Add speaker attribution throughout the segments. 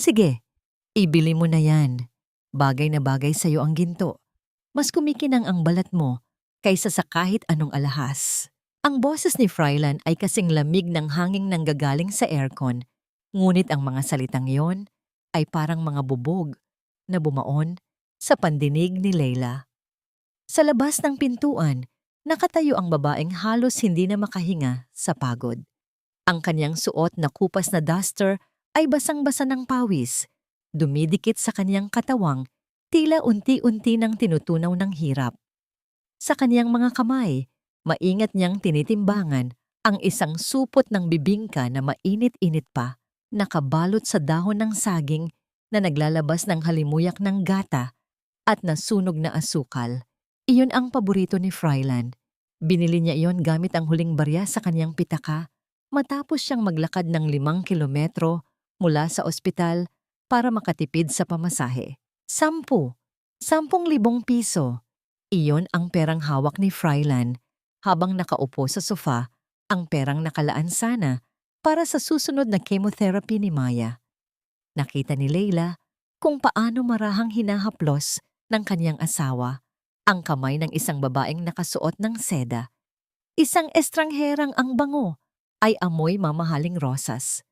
Speaker 1: Sige, ibili mo na yan. Bagay na bagay sa'yo ang ginto. Mas kumikinang ang balat mo kaysa sa kahit anong alahas. Ang boses ni Frylan ay kasing lamig ng hanging nanggagaling sa aircon, ngunit ang mga salitang yon ay parang mga bubog na bumaon sa pandinig ni Leila. Sa labas ng pintuan, nakatayo ang babaeng halos hindi na makahinga sa pagod. Ang kanyang suot na kupas na duster ay basang-basa ng pawis, dumidikit sa kanyang katawang, tila unti-unti nang tinutunaw ng hirap. Sa kanyang mga kamay, maingat niyang tinitimbangan ang isang supot ng bibingka na mainit-init pa, nakabalot sa dahon ng saging na naglalabas ng halimuyak ng gata at nasunog na asukal. Iyon ang paborito ni Frylan. Binili niya iyon gamit ang huling barya sa kanyang pitaka matapos siyang maglakad ng 5 kilometro mula sa ospital para makatipid sa pamasahe. 10,000 piso. Iyon ang perang hawak ni Frylan habang nakaupo sa sofa, ang perang nakalaan sana para sa susunod na chemotherapy ni Maya. Nakita ni Leila kung paano marahang hinahaplos ng kanyang asawa ang kamay ng isang babaeng nakasuot ng seda. Isang estrangherang ang bango ay amoy mamahaling rosas.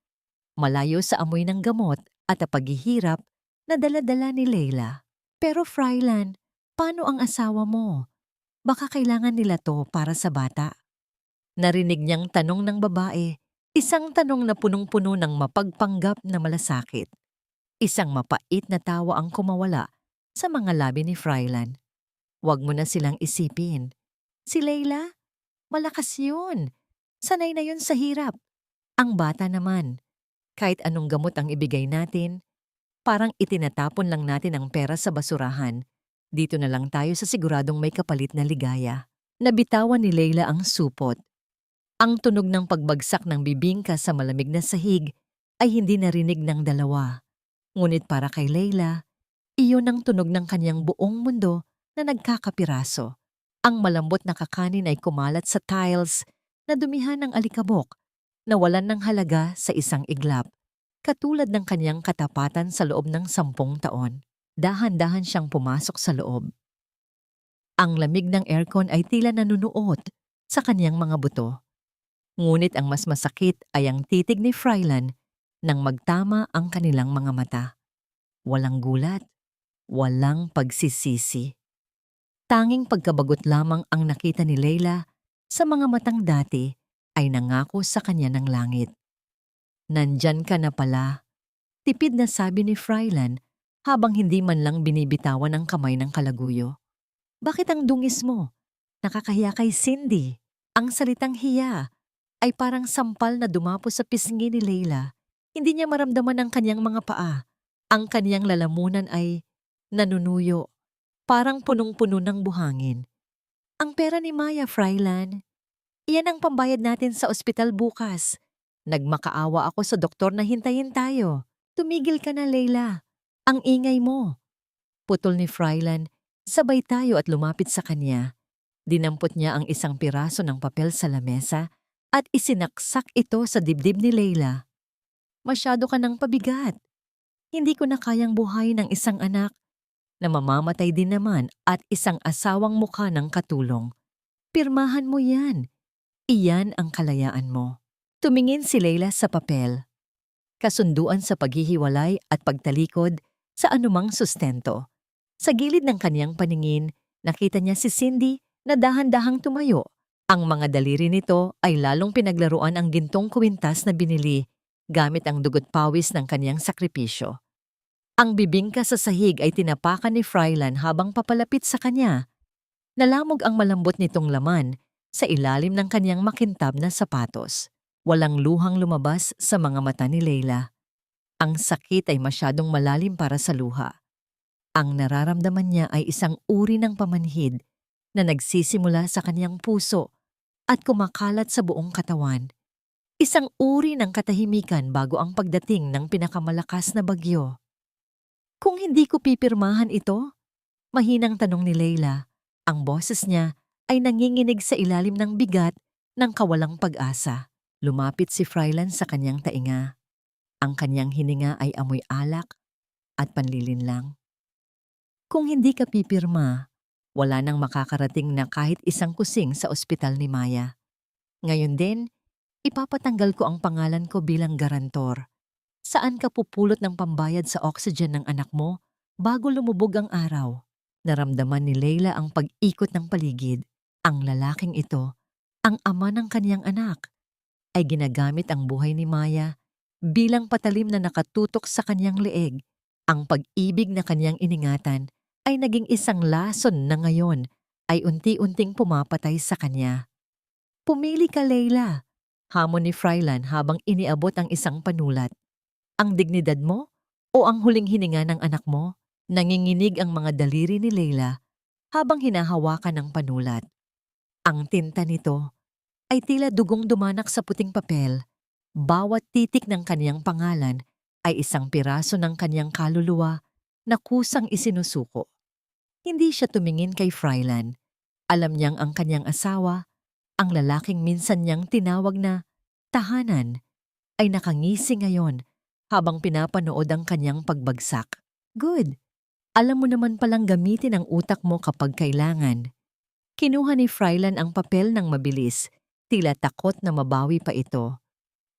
Speaker 1: Malayo sa amoy ng gamot at paghihirap na dala-dala ni Leila. Pero Frylan, paano ang asawa mo? Baka kailangan nila to para sa bata. Narinig niyang tanong ng babae, isang tanong na punong-puno ng mapagpanggap na malasakit. Isang mapait na tawa ang kumawala sa mga labi ni Frylan. Huwag mo na silang isipin. Si Leila, malakas yun. Sanay na yun sa hirap. Ang bata naman, kahit anong gamot ang ibigay natin, parang itinatapon lang natin ang pera sa basurahan. Dito na lang tayo sa siguradong may kapalit na ligaya. Nabitawan ni Leila ang supot. Ang tunog ng pagbagsak ng bibingka sa malamig na sahig ay hindi narinig ng dalawa. Ngunit para kay Leila, iyon ang tunog ng kanyang buong mundo na nagkakapiraso. Ang malambot na kakanin ay kumalat sa tiles na dumihan ng alikabok, nawalan ng halaga sa isang iglap. Katulad ng kanyang katapatan sa loob ng 10 taon. Dahan-dahan siyang pumasok sa loob. Ang lamig ng aircon ay tila nanunuot sa kanyang mga buto. Ngunit ang mas masakit ay ang titig ni Frylan nang magtama ang kanilang mga mata. Walang gulat, walang pagsisisi. Tanging pagkabagot lamang ang nakita ni Leila sa mga matang dati ay nangako sa kanya ng langit. Nandyan ka na pala, tipid na sabi ni Frylan habang hindi man lang binibitawan ang kamay ng kalaguyo. Bakit ang dungis mo? Nakakahiya kay Cindy. Ang salitang hiya ay parang sampal na dumapo sa pisngi ni Leila. Hindi niya maramdaman ang kanyang mga paa. Ang kanyang lalamunan ay nanunuyo, parang punong-puno ng buhangin. Ang pera ni Maya, Frylan. Iyan ang pambayad natin sa ospital bukas. Nagmakaawa ako sa doktor na hintayin tayo. Tumigil ka na, Leila. Ang ingay mo. Putol ni Frylan, sabay tayo at lumapit sa kanya. Dinampot niya ang isang piraso ng papel sa lamesa at isinaksak ito sa dibdib ni Leila. Masyado ka ng pabigat. Hindi ko na kayang buhayin ng isang anak na mamamatay din naman at isang asawang mukha ng katulong. Pirmahan mo yan. Iyan ang kalayaan mo. Tumingin si Leila sa papel. Kasunduan sa paghihiwalay at pagtalikod sa anumang sustento. Sa gilid ng kaniyang paningin, nakita niya si Cindy na dahan-dahang tumayo. Ang mga daliri nito ay lalong pinaglaruan ang gintong kwintas na binili gamit ang dugot pawis ng kaniyang sakripisyo. Ang bibingka sa sahig ay tinapakan ni Frylan habang papalapit sa kanya. Nalamog ang malambot nitong laman sa ilalim ng kaniyang makintab na sapatos. Walang luhang lumabas sa mga mata ni Leila. Ang sakit ay masyadong malalim para sa luha. Ang nararamdaman niya ay isang uri ng pamanhid na nagsisimula sa kaniyang puso at kumakalat sa buong katawan. Isang uri ng katahimikan bago ang pagdating ng pinakamalakas na bagyo. Kung hindi ko pipirmahan ito? Mahinang tanong ni Leila. Ang boses niya ay nanginginig sa ilalim ng bigat ng kawalang pag-asa. Lumapit si Frylan sa kanyang tainga. Ang kanyang hininga ay amoy alak at panlilinlang. Kung hindi ka pipirma, wala nang makakarating na kahit isang kusing sa ospital ni Maya. Ngayon din, ipapatanggal ko ang pangalan ko bilang garantor. Saan ka pupulot ng pambayad sa oxygen ng anak mo bago lumubog ang araw? Naramdaman ni Leila ang pag-ikot ng paligid. Ang lalaking ito, ang ama ng kanyang anak, ay ginagamit ang buhay ni Maya bilang patalim na nakatutok sa kanyang leeg. Ang pag-ibig na kanyang iningatan ay naging isang lason na ngayon ay unti-unting pumapatay sa kanya. Pumili ka, Leila, hamon ni Frylan habang iniabot ang isang panulat. Ang dignidad mo o ang huling hininga ng anak mo? Nanginginig ang mga daliri ni Leila habang hinahawakan ng panulat. Ang tinta nito ay tila dugong dumanak sa puting papel. Bawat titik ng kaniyang pangalan ay isang piraso ng kaniyang kaluluwa na kusang isinusuko. Hindi siya tumingin kay Frylan. Alam niyang ang kaniyang asawa, ang lalaking minsan niyang tinawag na tahanan, ay nakangisi ngayon habang pinapanood ang kanyang pagbagsak. Good. Alam mo naman palang gamitin ang utak mo kapag kailangan. Kinuha ni Frylan ang papel ng mabilis, tila takot na mabawi pa ito.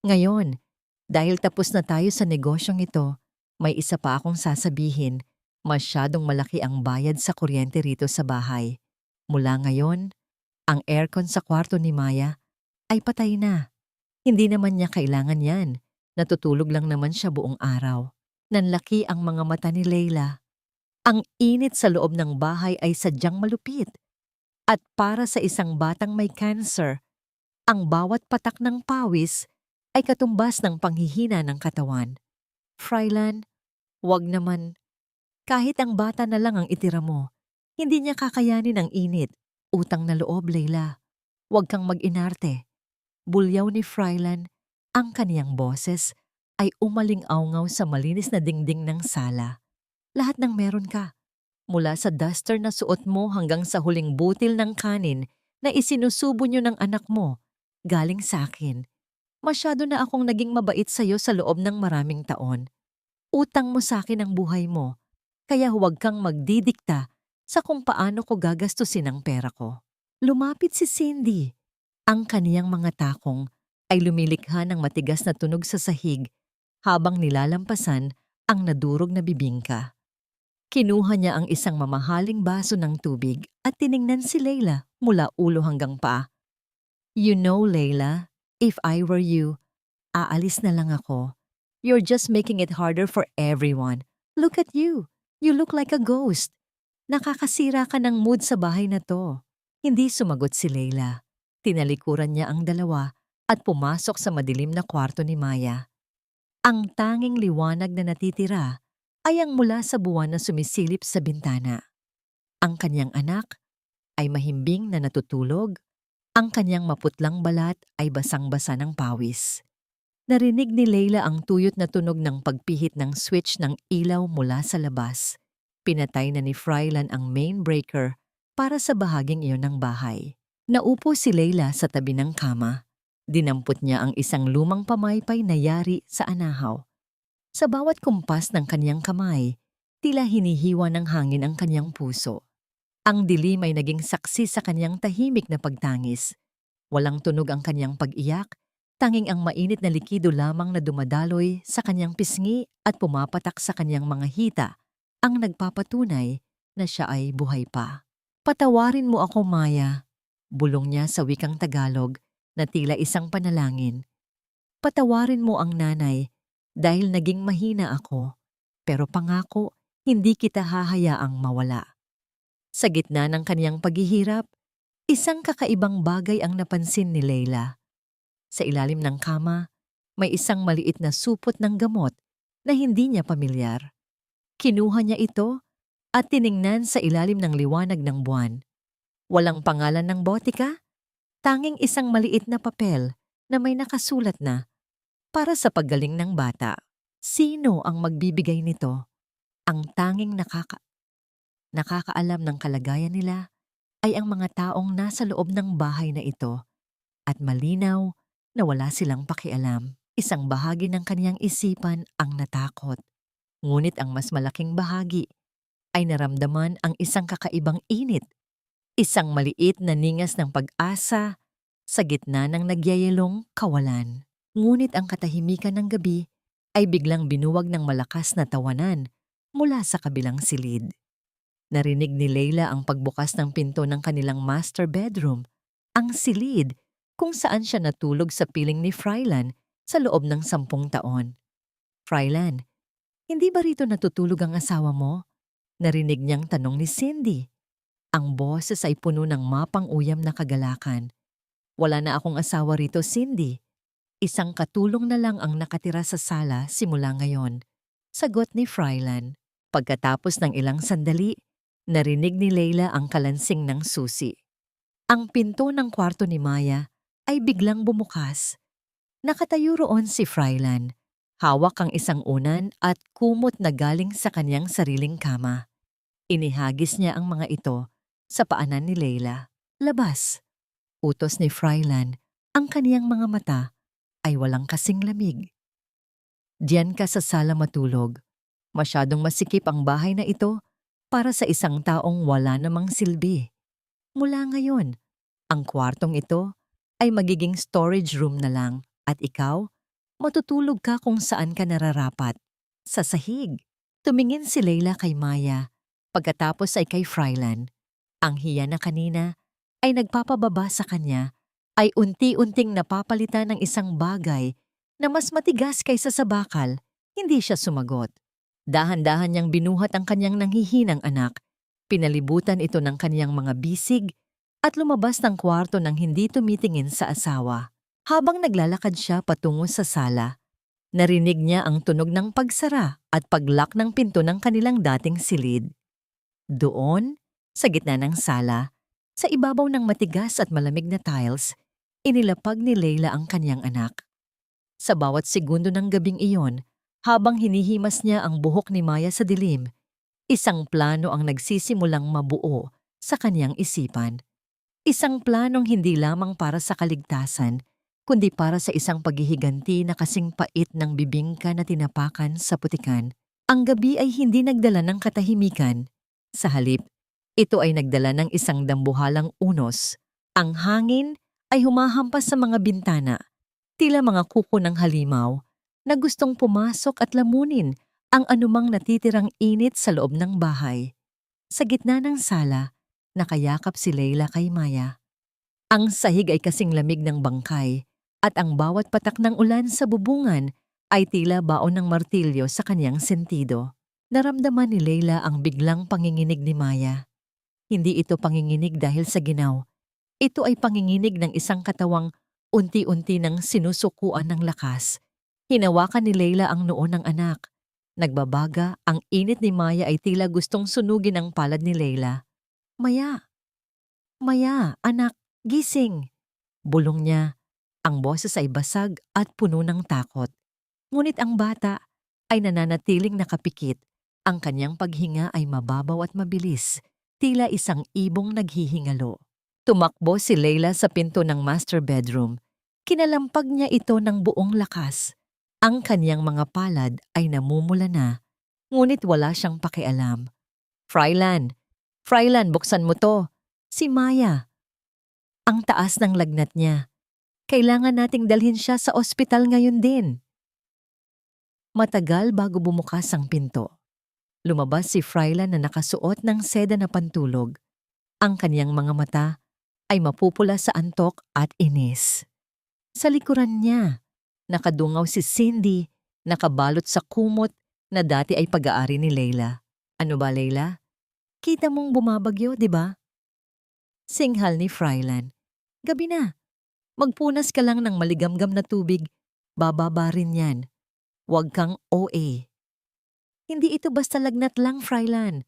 Speaker 1: Ngayon, dahil tapos na tayo sa negosyong ito, may isa pa akong sasabihin. Masyadong malaki ang bayad sa kuryente rito sa bahay. Mula ngayon, ang aircon sa kwarto ni Maya ay patay na. Hindi naman niya kailangan yan. Natutulog lang naman siya buong araw. Nanlaki ang mga mata ni Leila. Ang init sa loob ng bahay ay sadyang malupit. At para sa isang batang may cancer, ang bawat patak ng pawis ay katumbas ng panghihina ng katawan. Frylan, wag naman. Kahit ang bata na lang ang itira mo, hindi niya kakayanin ang init. Utang na loob, Leila. Huwag kang mag-inarte. Bulyaw ni Frylan, ang kaniyang boses ay umaling-awngaw sa malinis na dingding ng sala. Lahat ng meron ka. Mula sa duster na suot mo hanggang sa huling butil ng kanin na isinusubo niyo ng anak mo, galing sa akin. Masyado na akong naging mabait sa'yo sa loob ng maraming taon. Utang mo sa akin ang buhay mo, kaya huwag kang magdidikta sa kung paano ko gagastusin ang pera ko. Lumapit si Cindy. Ang kaniyang mga takong ay lumilikha ng matigas na tunog sa sahig habang nilalampasan ang nadurog na bibingka. Kinuha niya ang isang mamahaling baso ng tubig at tiningnan si Leila mula ulo hanggang paa. You know, Leila, if I were you, aalis na lang ako. You're just making it harder for everyone. Look at you. You look like a ghost. Nakakasira ka ng mood sa bahay na to. Hindi sumagot si Leila. Tinalikuran niya ang dalawa at pumasok sa madilim na kwarto ni Maya. Ang tanging liwanag na natitira ay ang mula sa buwan na sumisilip sa bintana. Ang kanyang anak ay mahimbing na natutulog. Ang kanyang maputlang balat ay basang-basa ng pawis. Narinig ni Leila ang tuyot na tunog ng pagpihit ng switch ng ilaw mula sa labas. Pinatay na ni Frylan ang main breaker para sa bahaging iyon ng bahay. Naupo si Leila sa tabi ng kama. Dinampot niya ang isang lumang pamaypay na yari sa anahaw. Sa bawat kumpas ng kanyang kamay, tila hinihiwa ng hangin ang kanyang puso. Ang dilim ay naging saksi sa kanyang tahimik na pagtangis. Walang tunog ang kanyang pag-iyak, tanging ang mainit na likido lamang na dumadaloy sa kanyang pisngi at pumapatak sa kanyang mga hita ang nagpapatunay na siya ay buhay pa. Patawarin mo ako, Maya, bulong niya sa wikang Tagalog na tila isang panalangin. Patawarin mo ang nanay dahil naging mahina ako, pero pangako hindi kita hahayaang mawala. Sa gitna ng kaniyang paghihirap, isang kakaibang bagay ang napansin ni Leila. Sa ilalim ng kama, may isang maliit na supot ng gamot na hindi niya pamilyar. Kinuha niya ito at tiningnan sa ilalim ng liwanag ng buwan. Walang pangalan ng botika, tanging isang maliit na papel na may nakasulat na, para sa paggaling ng bata. Sino ang magbibigay nito? Ang tanging nakakaalam ng kalagayan nila ay ang mga taong nasa loob ng bahay na ito at malinaw na wala silang pakialam. Isang bahagi ng kaniyang isipan ang natakot. Ngunit ang mas malaking bahagi ay naramdaman ang isang kakaibang init, isang maliit na ningas ng pag-asa sa gitna ng nagyayelong kawalan. Ngunit ang katahimikan ng gabi ay biglang binuwag ng malakas na tawanan mula sa kabilang silid. Narinig ni Leila ang pagbukas ng pinto ng kanilang master bedroom, ang silid kung saan siya natulog sa piling ni Frylan sa loob ng 10 taon. "Frylan, hindi ba rito natutulog ang asawa mo?" Narinig niyang tanong ni Cindy. Ang boses ay puno ng mapang-uyam na kagalakan. "Wala na akong asawa rito, Cindy. Isang katulong na lang ang nakatira sa sala simula ngayon," sagot ni Frylan. Pagkatapos ng ilang sandali, narinig ni Leila ang kalansing ng susi. Ang pinto ng kwarto ni Maya ay biglang bumukas. Nakatayo roon si Frylan. Hawak ang isang unan at kumot na galing sa kanyang sariling kama. Inihagis niya ang mga ito sa paanan ni Leila. "Labas," utos ni Frylan. Ang kaniyang mga mata ay walang kasing lamig. "Diyan ka sa sala matulog. Masyadong masikip ang bahay na ito para sa isang taong wala namang silbi. Mula ngayon, ang kwartong ito ay magiging storage room na lang at ikaw, matutulog ka kung saan ka nararapat. Sa sahig." Tumingin si Leila kay Maya, pagkatapos ay kay Frylan. Ang hiya na kanina ay nagpapababa sa kanya ay unti-unting napapalitan ng isang bagay na mas matigas kaysa sa bakal. Hindi siya sumagot. Dahan-dahan niyang binuhat ang kanyang nanghihinang anak. Pinalibutan ito ng kanyang mga bisig at lumabas ng kwarto nang hindi tumitingin sa asawa. Habang naglalakad siya patungo sa sala, narinig niya ang tunog ng pagsara at paglock ng pinto ng kanilang dating silid. Doon, sa gitna ng sala, sa ibabaw ng matigas at malamig na tiles, inilapag ni Leila ang kanyang anak. Sa bawat segundo ng gabing iyon, habang hinihimas niya ang buhok ni Maya sa dilim, isang plano ang nagsisimulang mabuo sa kanyang isipan. Isang planong hindi lamang para sa kaligtasan, kundi para sa isang paghihiganti na kasing pait ng bibingka na tinapakan sa putikan. Ang gabi ay hindi nagdala ng katahimikan. Sa halip, ito ay nagdala ng isang dambuhalang unos. Ang hangin ay humahampas sa mga bintana, tila mga kuko ng halimaw, na gustong pumasok at lamunin ang anumang natitirang init sa loob ng bahay. Sa gitna ng sala, nakayakap si Leila kay Maya. Ang sahig ay kasing lamig ng bangkay at ang bawat patak ng ulan sa bubungan ay tila baon ng martilyo sa kanyang sentido. Naramdaman ni Leila ang biglang panginginig ni Maya. Hindi ito panginginig dahil sa ginaw. Ito ay panginginig ng isang katawang unti-unti nang sinusukuan ng lakas. Hinawakan ni Leila ang noo ng anak. Nagbabaga, ang init ni Maya ay tila gustong sunugin ang palad ni Leila. "Maya! Maya, anak, gising!" Bulong niya. Ang boses ay basag at puno ng takot. Ngunit ang bata ay nananatiling nakapikit. Ang kanyang paghinga ay mababaw at mabilis, tila isang ibong naghihingalo. Tumakbo si Leila sa pinto ng master bedroom. Kinalampag niya ito ng buong lakas. Ang kanyang mga palad ay namumula na, ngunit wala siyang pakialam. "Frylan! Frylan, buksan mo to! Si Maya!" Ang taas ng lagnat niya. "Kailangan nating dalhin siya sa ospital ngayon din." Matagal bago bumukas ang pinto. Lumabas si Frylan na nakasuot ng seda na pantulog. Ang kanyang mga mata ay mapupula sa antok at inis. Sa likuran niya, nakadungaw si Cindy, nakabalot sa kumot na dati ay pag-aari ni Leila. "Ano ba, Leila? Kita mong bumabagyo, di ba?" Singhal ni Frylan. "Gabi na. Magpunas ka lang ng maligamgam na tubig. Bababa rin yan. Huwag kang OA." "Hindi ito basta lagnat lang, Frylan.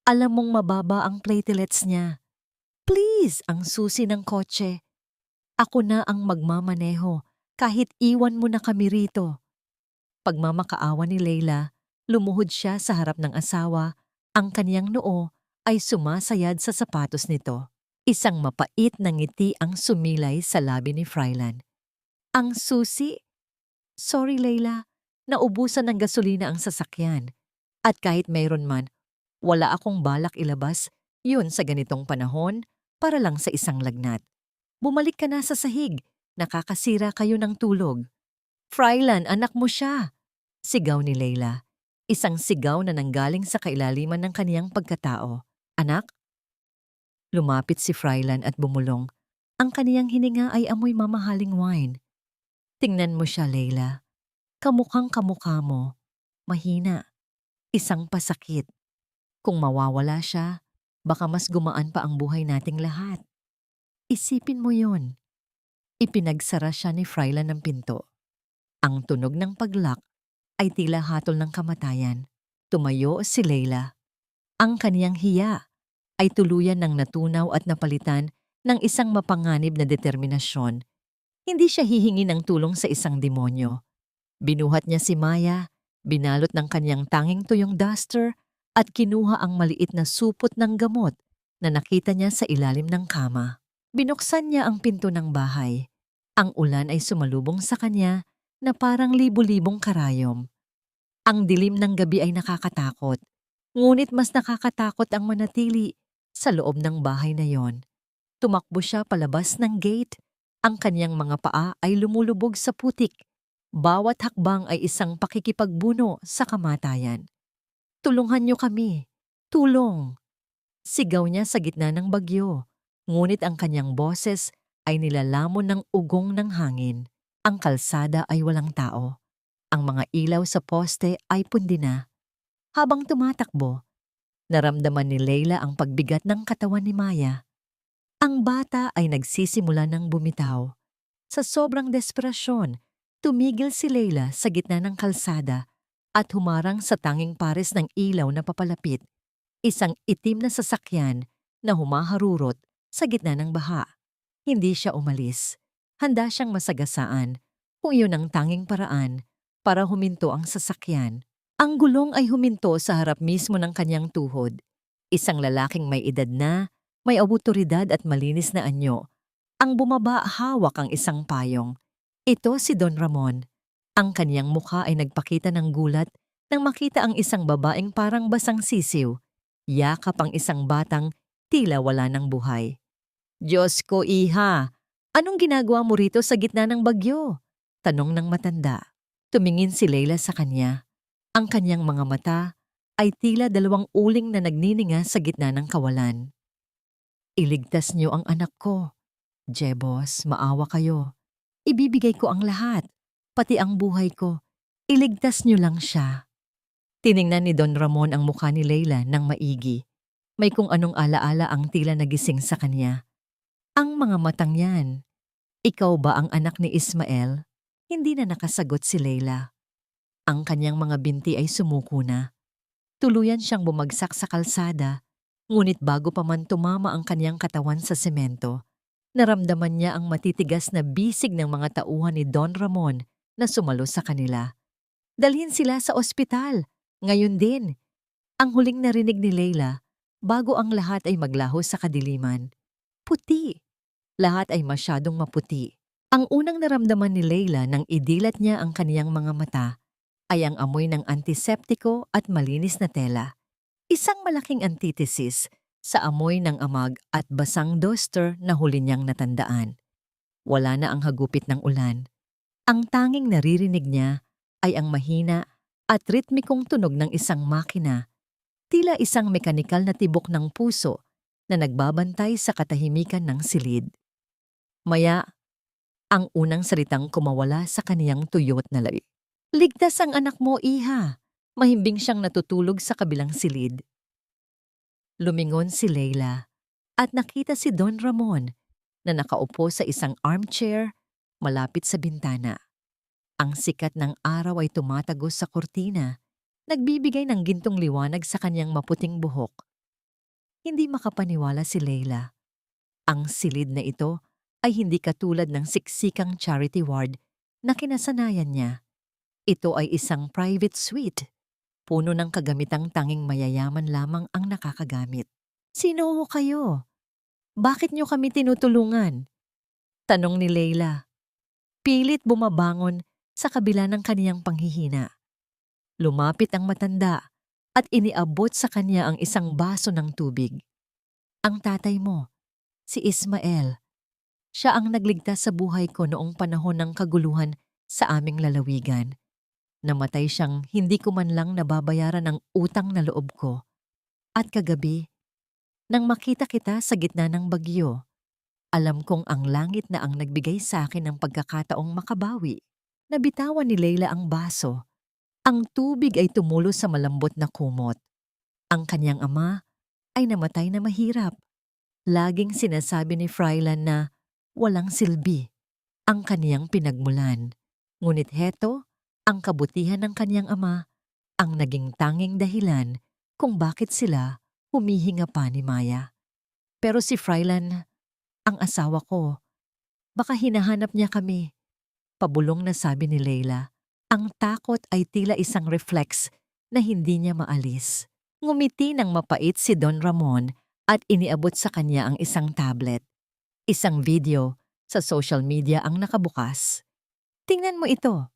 Speaker 1: Alam mong mababa ang platelets niya. Please, ang susi ng kotse. Ako na ang magmamaneho kahit iwan mo na kami rito." Pagmamakaawa ni Leila, lumuhod siya sa harap ng asawa. Ang kaniyang noo ay sumasayad sa sapatos nito. Isang mapait na ngiti ang sumilay sa labi ni Frylan. "Ang susi? Sorry Layla, naubusan ng gasolina ang sasakyan. At kahit mayroon man, wala akong balak ilabas yun sa ganitong panahon para lang sa isang lagnat. Bumalik ka na sa sahig, nakakasira kayo ng tulog. Frylan, anak mo siya! Sigaw ni Layla. Isang sigaw na nanggaling sa kailaliman ng kaniyang pagkatao. Anak? Lumapit si Frylan at bumulong. Ang kaniyang hininga ay amoy mamahaling wine. Tingnan mo siya, Layla. Kamukhang kamukha mo. Mahina. Isang pasakit. Kung mawawala siya, baka mas gumaan pa ang buhay nating lahat. Isipin mo yon. Ipinagsara siya ni Frylan ng pinto. Ang tunog ng paglock ay tila hatol ng kamatayan. Tumayo si Layla. Ang kaniyang hiya ay tuluyan ng natunaw at napalitan ng isang mapanganib na determinasyon. Hindi siya hihingi ng tulong sa isang demonyo. Binuhat niya si Maya, binalot ng kaniyang tanging tuyong duster at kinuha ang maliit na supot ng gamot na nakita niya sa ilalim ng kama. Binuksan niya ang pinto ng bahay. Ang ulan ay sumalubong sa kanya na parang libu-libong karayom. Ang dilim ng gabi ay nakakatakot, ngunit mas nakakatakot ang manatili sa loob ng bahay na yon. Tumakbo siya palabas ng gate. Ang kanyang mga paa ay lumulubog sa putik. Bawat hakbang ay isang pakikipagbuno sa kamatayan. Tulungan niyo kami. Tulong! Sigaw niya sa gitna ng bagyo. Ngunit ang kanyang boses ay nilalamon ng ugong ng hangin. Ang kalsada ay walang tao. Ang mga ilaw sa poste ay pundi na. Habang tumatakbo, naramdaman ni Layla ang pagbigat ng katawan ni Maya. Ang bata ay nagsisimula ng bumitaw. Sa sobrang desperasyon, tumigil si Layla sa gitna ng kalsada at humarang sa tanging pares ng ilaw na papalapit. Isang itim na sasakyan na humaharurot sa gitna ng baha. Hindi siya umalis. Handa siyang masagasaan kung iyon ang tanging paraan para huminto ang sasakyan. Ang gulong ay huminto sa harap mismo ng kanyang tuhod. Isang lalaking may edad na, may awtoridad at malinis na anyo. Ang bumaba hawak ang isang payong. Ito si Don Ramon. Ang kanyang mukha ay nagpakita ng gulat nang makita ang isang babaeng parang basang sisiw. Yakap ang isang batang tila wala ng buhay. Diyos ko, iha! Anong ginagawa mo rito sa gitna ng bagyo? Tanong ng matanda. Tumingin si Layla sa kanya. Ang kanyang mga mata ay tila dalawang uling na nagnininga sa gitna ng kawalan. Iligtas niyo ang anak ko. Jebos, maawa kayo. Ibibigay ko ang lahat, pati ang buhay ko. Iligtas niyo lang siya. Tiningnan ni Don Ramon ang mukha ni Layla ng maigi. May kung anong alaala ang tila nagising sa kanya. Ang mga matang yan. Ikaw ba ang anak ni Ismael? Hindi na nakasagot si Layla. Ang kanyang mga binti ay sumuko na. Tuluyan siyang bumagsak sa kalsada, ngunit bago pa man tumama ang kanyang katawan sa semento, naramdaman niya ang matitigas na bisig ng mga tauhan ni Don Ramon na sumalo sa kanila. Dalhin sila sa ospital. Ngayon din. Ang huling narinig ni Layla bago ang lahat ay maglaho sa kadiliman. Puti. Lahat ay masyadong maputi. Ang unang naramdaman ni Layla nang idilat niya ang kaniyang mga mata ay ang amoy ng antiseptiko at malinis na tela. Isang malaking antithesis sa amoy ng amag at basang duster na huli niyang natandaan. Wala na ang hagupit ng ulan. Ang tanging naririnig niya ay ang mahina at ritmikong tunog ng isang makina, tila isang mekanikal na tibok ng puso na nagbabantay sa katahimikan ng silid. Maya, ang unang salitang kumawala sa kaniyang tuyot na labi. Ligtas ang anak mo, iha. Mahimbing siyang natutulog sa kabilang silid. Lumingon si Layla at nakita si Don Ramon na nakaupo sa isang armchair malapit sa bintana. Ang sikat ng araw ay tumatagos sa kurtina, nagbibigay ng gintong liwanag sa kanyang maputing buhok. Hindi makapaniwala si Layla. Ang silid na ito ay hindi katulad ng siksikang charity ward na kinasanayan niya. Ito ay isang private suite. Puno ng kagamitang tanging mayayaman lamang ang nakakagamit. Sino ho kayo? Bakit niyo kami tinutulungan? Tanong ni Layla. Pilit bumabangon sa kabila ng kaniyang panghihina. Lumapit ang matanda at iniabot sa kanya ang isang baso ng tubig. Ang tatay mo, si Ismael, siya ang nagligtas sa buhay ko noong panahon ng kaguluhan sa aming lalawigan. Namatay siyang hindi ko man lang nababayaran ang utang na loob ko. At kagabi, nang makita kita sa gitna ng bagyo, alam kong ang langit na ang nagbigay sa akin ng pagkakataong makabawi. Nabitawan ni Leila ang baso. Ang tubig ay tumulo sa malambot na kumot. Ang kanyang ama ay namatay na mahirap. Laging sinasabi ni Frylan na walang silbi ang kaniyang pinagmulan. Ngunit heto, ang kabutihan ng kaniyang ama ang naging tanging dahilan kung bakit sila humihinga pa ni Maya. Pero si Frylan, ang asawa ko, baka hinahanap niya kami. Pabulong na sabi ni Leila. Ang takot ay tila isang reflex na hindi niya maalis. Ngumiti ng mapait si Don Ramon at iniabot sa kanya ang isang tablet. Isang video sa social media ang nakabukas. Tingnan mo ito.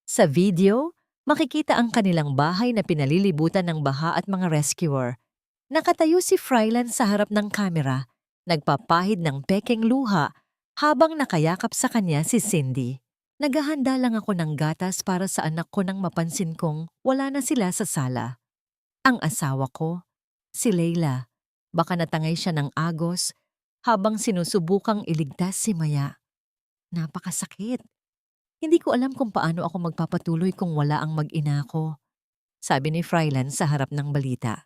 Speaker 1: Sa video, makikita ang kanilang bahay na pinalilibutan ng baha at mga rescuer. Nakatayo si Frylan sa harap ng kamera, nagpapahid ng pekeng luha habang nakayakap sa kanya si Cindy. Naghahanda lang ako ng gatas para sa anak ko nang mapansin kong wala na sila sa sala. Ang asawa ko, si Leila, baka natangay siya ng agos habang sinusubukang iligtas si Maya. Napakasakit. Hindi ko alam kung paano ako magpapatuloy kung wala ang mag-ina ko, sabi ni Frylan sa harap ng balita.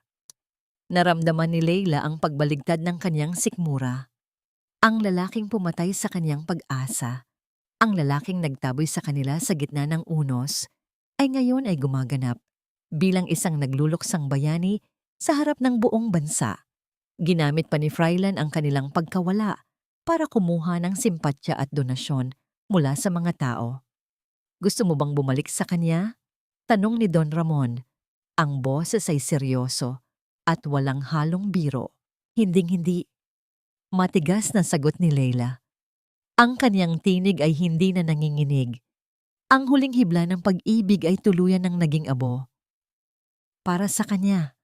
Speaker 1: Naramdaman ni Leila ang pagbaligtad ng kanyang sikmura. Ang lalaking pumatay sa kanyang pag-asa, ang lalaking nagtaboy sa kanila sa gitna ng unos, ay ngayon ay gumaganap bilang isang nagluluksang bayani sa harap ng buong bansa. Ginamit pa ni Frylan ang kanilang pagkawala para kumuha ng simpatya at donasyon mula sa mga tao. Gusto mo bang bumalik sa kanya? Tanong ni Don Ramon. Ang boses ay seryoso at walang halong biro. Hinding-hindi. Matigas na sagot ni Leila. Ang kanyang tinig ay hindi na nanginginig. Ang huling hibla ng pag-ibig ay tuluyan ng naging abo. Para sa kanya,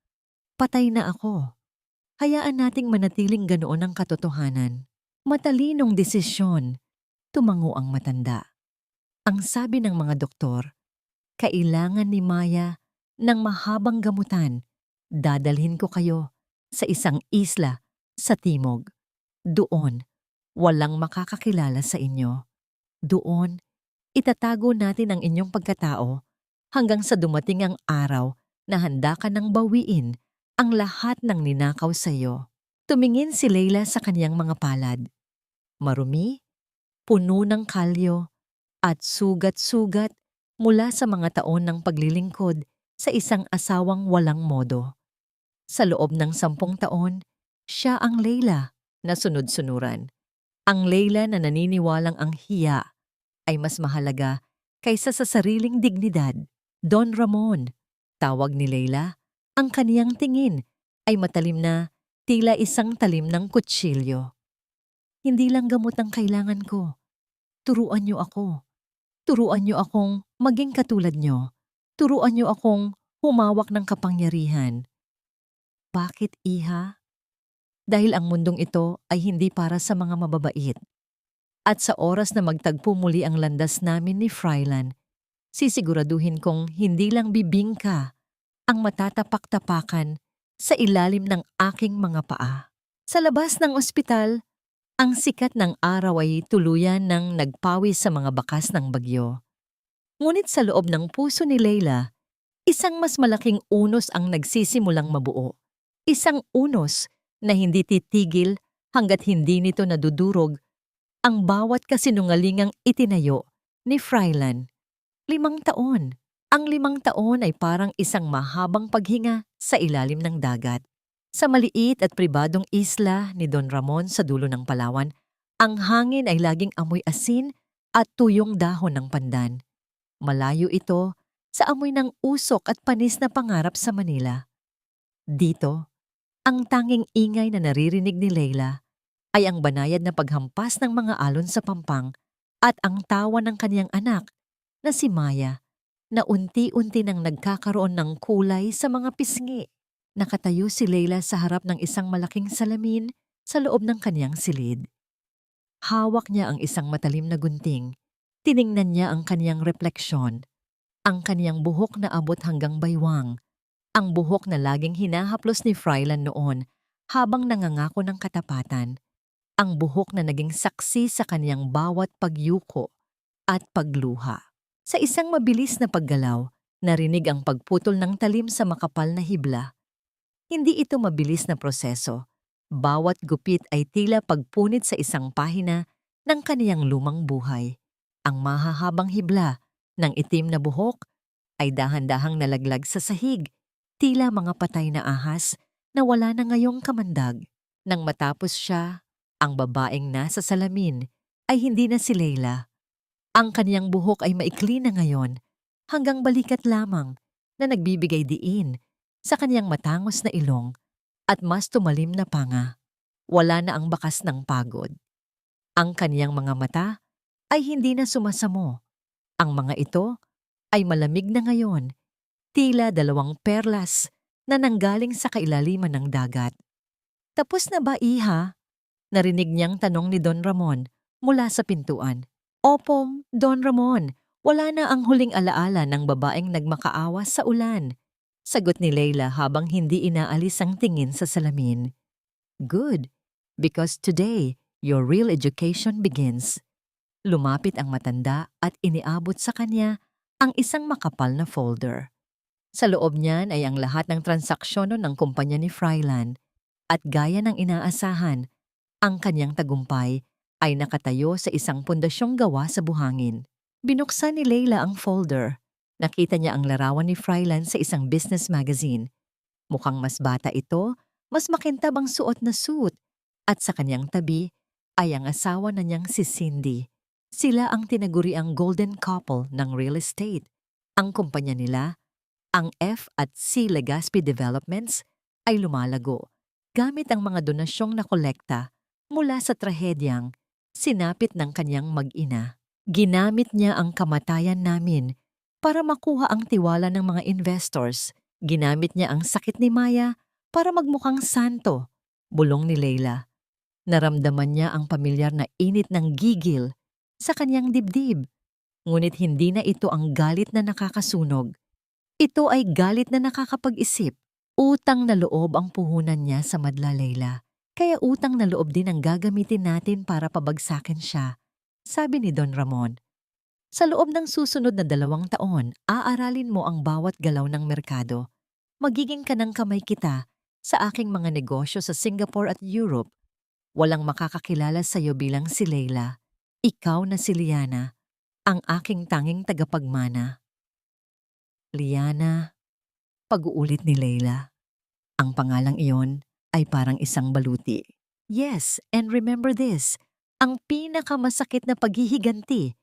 Speaker 1: patay na ako. Hayaan nating manatiling ganoon ang katotohanan. Matalinong desisyon, tumango ang matanda. Ang sabi ng mga doktor, kailangan ni Maya ng mahabang gamutan. Dadalhin ko kayo sa isang isla sa timog. Doon, walang makakakilala sa inyo. Doon, itatago natin ang inyong pagkatao hanggang sa dumating ang araw na handa ka nang bawiin ang lahat ng ninakaw sa iyo. Tumingin si Leila sa kanyang mga palad. Marumi, puno ng kalyo, at sugat-sugat mula sa mga taon ng paglilingkod sa isang asawang walang modo. Sa loob ng 10 taon, siya ang Leila na sunod-sunuran. Ang Leila na naniniwalang ang hiya ay mas mahalaga kaysa sa sariling dignidad. Don Ramon, tawag ni Leila, ang kaniyang tingin ay matalim na tila isang talim ng kutsilyo. Hindi lang gamot ang kailangan ko. Turuan niyo ako. Turuan niyo akong maging katulad niyo. Turuan niyo akong humawak ng kapangyarihan. Bakit, iha? Dahil ang mundong ito ay hindi para sa mga mababait. At sa oras na magtagpo muli ang landas namin ni Frylan, sisiguraduhin kong hindi lang bibingka ang matatapak-tapakan sa ilalim ng aking mga paa. Sa labas ng ospital, ang sikat ng araw ay tuluyan ng nagpawis sa mga bakas ng bagyo. Ngunit sa loob ng puso ni Leila, isang mas malaking unos ang nagsisimulang mabuo. Isang unos na hindi titigil hanggat hindi nito nadudurog ang bawat kasinungalingang itinayo ni Frylan. 5 taon. Ang 5 taon ay parang isang mahabang paghinga sa ilalim ng dagat. Sa maliit at pribadong isla ni Don Ramon sa dulo ng Palawan, ang hangin ay laging amoy asin at tuyong dahon ng pandan. Malayo ito sa amoy ng usok at panis na pangarap sa Manila. Dito, ang tanging ingay na naririnig ni Leila ay ang banayad na paghampas ng mga alon sa pampang at ang tawa ng kaniyang anak na si Maya na unti-unti nang nagkakaroon ng kulay sa mga pisngi. Nakatayo si Leila sa harap ng isang malaking salamin sa loob ng kaniyang silid. Hawak niya ang isang matalim na gunting. Tiningnan niya ang kaniyang refleksyon, ang kaniyang buhok na abot hanggang baywang, ang buhok na laging hinahaplos ni Frylan noon habang nangangako ng katapatan, ang buhok na naging saksi sa kaniyang bawat pagyuko at pagluha. Sa isang mabilis na paggalaw, narinig ang pagputol ng talim sa makapal na hibla. Hindi ito mabilis na proseso. Bawat gupit ay tila pagpunit sa isang pahina ng kaniyang lumang buhay. Ang mahahabang hibla ng itim na buhok ay dahan-dahang nalaglag sa sahig, tila mga patay na ahas na wala na ngayong kamandag. Nang matapos siya, ang babaeng nasa salamin ay hindi na si Leila. Ang kaniyang buhok ay maikli na ngayon, hanggang balikat lamang na nagbibigay diin sa kaniyang matangos na ilong at mas tumalim na panga. Wala na ang bakas ng pagod. Ang kaniyang mga mata ay hindi na sumasamo. Ang mga ito ay malamig na ngayon, tila dalawang perlas na nanggaling sa kailaliman ng dagat. "Tapos na ba, Iha?" Narinig niyang tanong ni Don Ramon mula sa pintuan. "Opo, Don Ramon. Wala na ang huling alaala ng babaeng nagmakaawa sa ulan," sagot ni Leila habang hindi inaalis ang tingin sa salamin. "Good, because today your real education begins." Lumapit ang matanda at iniabot sa kanya ang isang makapal na folder. Sa loob niyan ay ang lahat ng transaksyon ng kumpanya ni Frylan at gaya ng inaasahan, ang kanyang tagumpay ay nakatayo sa isang pundasyong gawa sa buhangin. Binuksan ni Leila ang folder. Nakita niya ang larawan ni Frylan sa isang business magazine. Mukhang mas bata ito, mas makintab ang suot na suit, at sa kanyang tabi ay ang asawa na niyang si Cindy. Sila ang tinaguriang golden couple ng real estate. Ang kumpanya nila, ang F&C Legazpi Developments, ay lumalago gamit ang mga donasyong nakolekta mula sa trahedyang sinapit ng kanyang mag-ina. Ginamit niya ang kamatayan namin para makuha ang tiwala ng mga investors. Ginamit niya ang sakit ni Maya para magmukhang santo, bulong ni Leila. Naramdaman niya ang pamilyar na init ng gigil sa kanyang dibdib. Ngunit hindi na ito ang galit na nakakasunog. Ito ay galit na nakakapag-isip. Utang na loob ang puhunan niya sa madla, Leila. Kaya utang na loob din ang gagamitin natin para pabagsakin siya, sabi ni Don Ramon. Sa loob ng susunod na 2 taon, aaralin mo ang bawat galaw ng merkado. Magiging kanang kamay kita sa aking mga negosyo sa Singapore at Europe. Walang makakakilala sa iyo bilang si Leila. Ikaw na si Liana, ang aking tanging tagapagmana. Liana, pag-uulit ni Leila. Ang pangalang iyon ay parang isang baluti. Yes, and remember this, ang pinakamasakit na paghihiganti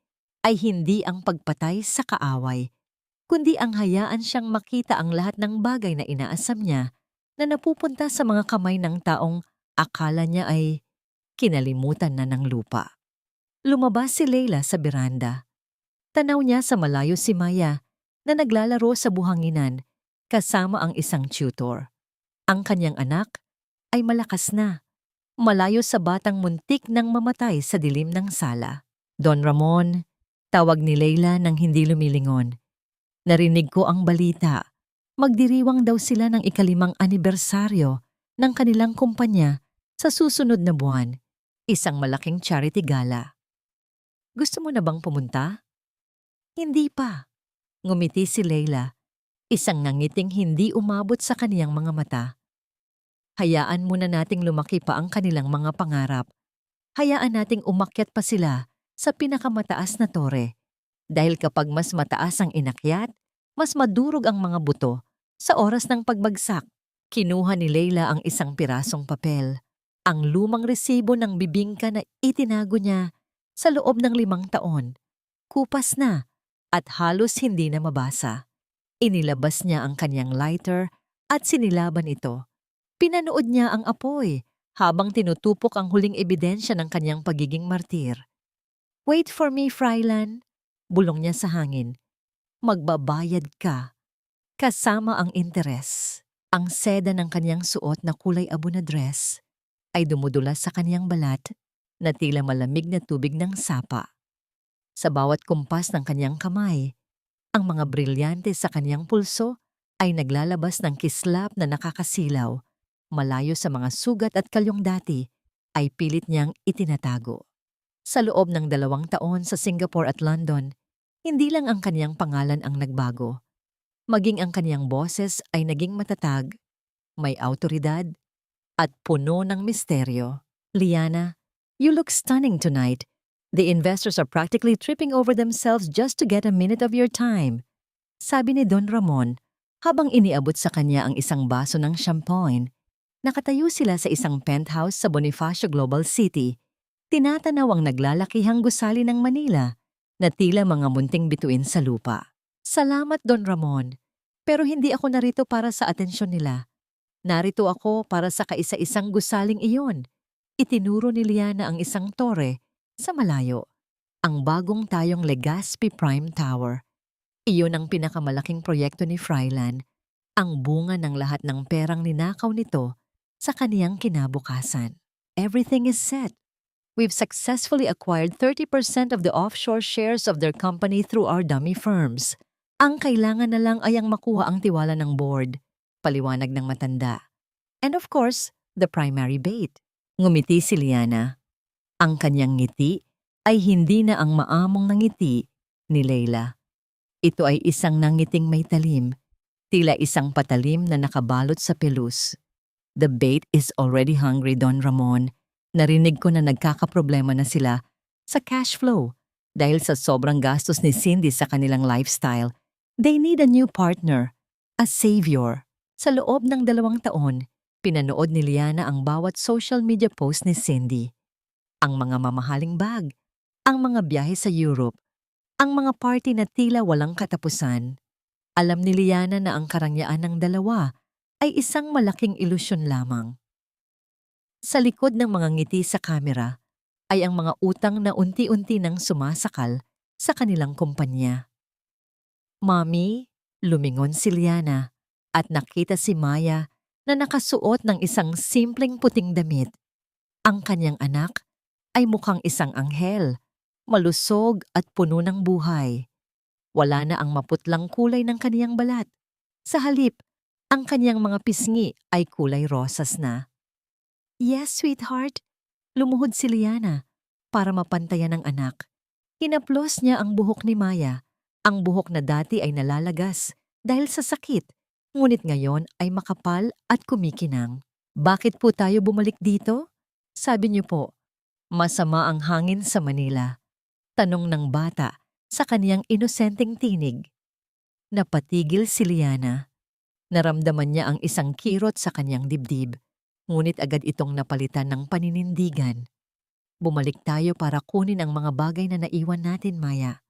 Speaker 1: ay hindi ang pagpatay sa kaaway, kundi ang hayaan siyang makita ang lahat ng bagay na inaasam niya na napupunta sa mga kamay ng taong akala niya ay kinalimutan na ng lupa. Lumabas si Leila sa beranda. Tanaw niya sa malayo si Maya na naglalaro sa buhanginan kasama ang isang tutor. Ang kanyang anak ay malakas na, malayo sa batang muntik nang mamatay sa dilim ng sala. "Don Ramon," tawag ni Leila nang hindi lumilingon. "Narinig ko ang balita. Magdiriwang daw sila ng 5th anibersaryo ng kanilang kumpanya sa susunod na buwan. Isang malaking charity gala. Gusto mo na bang pumunta?" "Hindi pa." Ngumiti si Leila, isang nangiting hindi umabot sa kaniyang mga mata. "Hayaan muna nating lumaki pa ang kanilang mga pangarap. Hayaan nating umakyat pa sila sa pinakamataas na tore. Dahil kapag mas mataas ang inakyat, mas madurog ang mga buto sa oras ng pagbagsak." Kinuha ni Leila ang isang pirasong papel, ang lumang resibo ng bibingka na itinago niya sa loob ng 5 taon. Kupas na at halos hindi na mabasa. Inilabas niya ang kanyang lighter at sinilaban ito. Pinanood niya ang apoy habang tinutupok ang huling ebidensya ng kanyang pagiging martir. "Wait for me, Frylan," Bulong niya sa hangin. Magbabayad ka. Kasama ang interes. Ang seda ng kanyang suot na kulay abo na dress ay dumudulas sa kanyang balat na tila malamig na tubig ng sapa. Sa bawat kumpas ng kanyang kamay, ang mga brilyante sa kanyang pulso ay naglalabas ng kislap na nakakasilaw, malayo sa mga sugat at kalyong dati ay pilit niyang itinatago. Sa loob ng 2 taon sa Singapore at London, hindi lang ang kanyang pangalan ang nagbago. Maging ang kanyang boses ay naging matatag, may awtoridad, at puno ng misteryo. Liana, you look stunning tonight. The investors are practically tripping over themselves just to get a minute of your time. Sabi ni Don Ramon habang iniabot sa kanya ang isang baso ng champagne. Nakatayo sila sa isang penthouse sa Bonifacio Global City. Tinatanaw ang naglalakihang gusali ng Manila na tila mga munting bituin sa lupa. Salamat, Don Ramon. Pero hindi ako narito para sa atensyon nila. Narito ako para sa kaisa-isang gusaling iyon. Itinuro ni Liana ang isang tore sa malayo. Ang bagong tayong Legazpi Prime Tower. Iyon ang pinakamalaking proyekto ni Fryland. Ang bunga ng lahat ng perang ninakaw nito sa kaniyang kinabukasan. Everything is set. We've successfully acquired 30% of the offshore shares of their company through our dummy firms. Ang kailangan na lang ay ang makuha ang tiwala ng board, paliwanag ng matanda. And of course, the primary bait. Ngumiti si Liana. Ang kanyang ngiti ay hindi na ang maamong ngiti ni Leila. Ito ay isang nangiting may talim, tila isang patalim na nakabalot sa pelus. The bait is already hungry, Don Ramon. Narinig ko na nagkakaproblema na sila sa cash flow dahil sa sobrang gastos ni Cindy sa kanilang lifestyle. They need a new partner, a savior. Sa loob ng 2 taon, pinanood ni Liana ang bawat social media post ni Cindy. Ang mga mamahaling bag, ang mga biyahe sa Europe, ang mga party na tila walang katapusan. Alam ni Liana na ang karangyaan ng dalawa ay isang malaking ilusyon lamang. Sa likod ng mga ngiti sa kamera ay ang mga utang na unti-unti nang sumasakal sa kanilang kumpanya. Mami, lumingon si Liana at nakita si Maya na nakasuot ng isang simpleng puting damit. Ang kanyang anak ay mukhang isang anghel, malusog at puno ng buhay. Wala na ang maputlang kulay ng kaniyang balat. Sa halip, ang kaniyang mga pisngi ay kulay rosas na. Yes, sweetheart. Lumuhod si Liana para mapantayan ang anak. Hinaplos niya ang buhok ni Maya. Ang buhok na dati ay nalalagas dahil sa sakit, ngunit ngayon ay makapal at kumikinang. Bakit po tayo bumalik dito? Sabi niyo po, masama ang hangin sa Manila. Tanong ng bata sa kaniyang inosenteng tinig. Napatigil si Liana. Naramdaman niya ang isang kirot sa kaniyang dibdib, ngunit agad itong napalitan ng paninindigan. Bumalik tayo para kunin ang mga bagay na naiwan natin, Maya.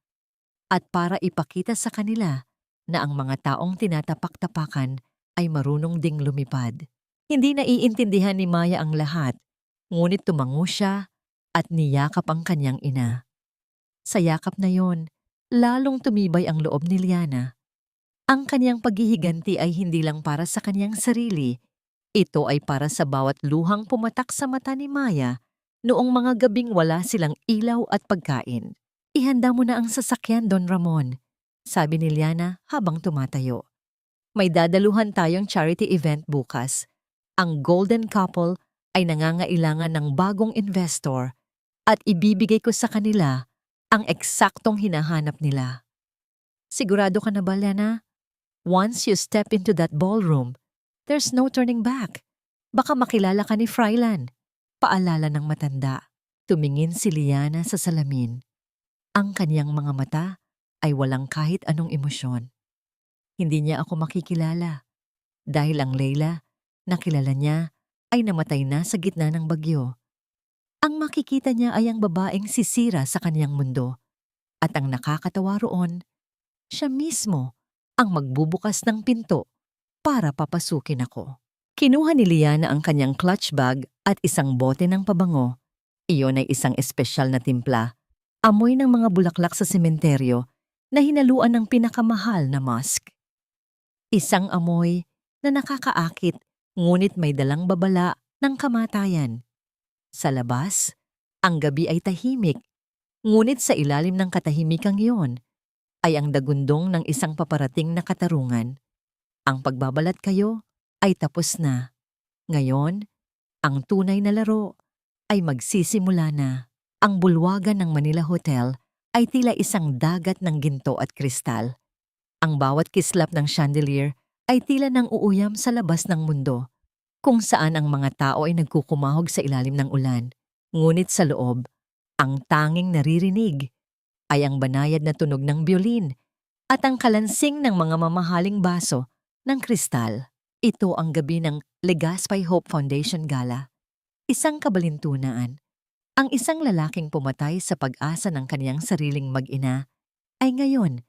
Speaker 1: At para ipakita sa kanila na ang mga taong tinatapak-tapakan ay marunong ding lumipad. Hindi naiintindihan ni Maya ang lahat, ngunit tumango siya at niyakap ang kanyang ina. Sa yakap na yon, lalong tumibay ang loob ni Liana. Ang kanyang paghihiganti ay hindi lang para sa kanyang sarili. Ito ay para sa bawat luhang pumatak sa mata ni Maya noong mga gabing wala silang ilaw at pagkain. Ihanda mo na ang sasakyan, Don Ramon, sabi ni Liana habang tumatayo. May dadaluhan tayong charity event bukas. Ang Golden Couple ay nangangailangan ng bagong investor at ibibigay ko sa kanila ang eksaktong hinahanap nila. Sigurado ka na ba, Liana? Once you step into that ballroom, there's no turning back. Baka makilala ka ni Fryland. Paalala ng matanda. Tumingin si Liana sa salamin. Ang kaniyang mga mata ay walang kahit anong emosyon. Hindi niya ako makikilala dahil ang Leila na kilala niya ay namatay na sa gitna ng bagyo. Ang makikita niya ay ang babaeng sisira sa kaniyang mundo at ang nakakatawa roon, siya mismo ang magbubukas ng pinto para papasukin ako. Kinuha ni Liana ang kanyang clutch bag at isang bote ng pabango. Iyon ay isang espesyal na timpla. Amoy ng mga bulaklak sa sementeryo na hinaluan ng pinakamahal na musk. Isang amoy na nakakaakit ngunit may dalang babala ng kamatayan. Sa labas, ang gabi ay tahimik, ngunit sa ilalim ng katahimikang iyon ay ang dagundong ng isang paparating na katarungan. Ang pagbabalat kayo ay tapos na. Ngayon, ang tunay na laro ay magsisimula na. Ang bulwagan ng Manila Hotel ay tila isang dagat ng ginto at kristal. Ang bawat kislap ng chandelier ay tila nang uuyam sa labas ng mundo, kung saan ang mga tao ay nagkukumahog sa ilalim ng ulan. Ngunit sa loob, ang tanging naririnig ay ang banayad na tunog ng biolin at ang kalansing ng mga mamahaling baso ng kristal. Ito ang gabi ng Legazpi Hope Foundation Gala. Isang kabalintunaan. Ang isang lalaking pumatay sa pag-asa ng kaniyang sariling mag-ina ay ngayon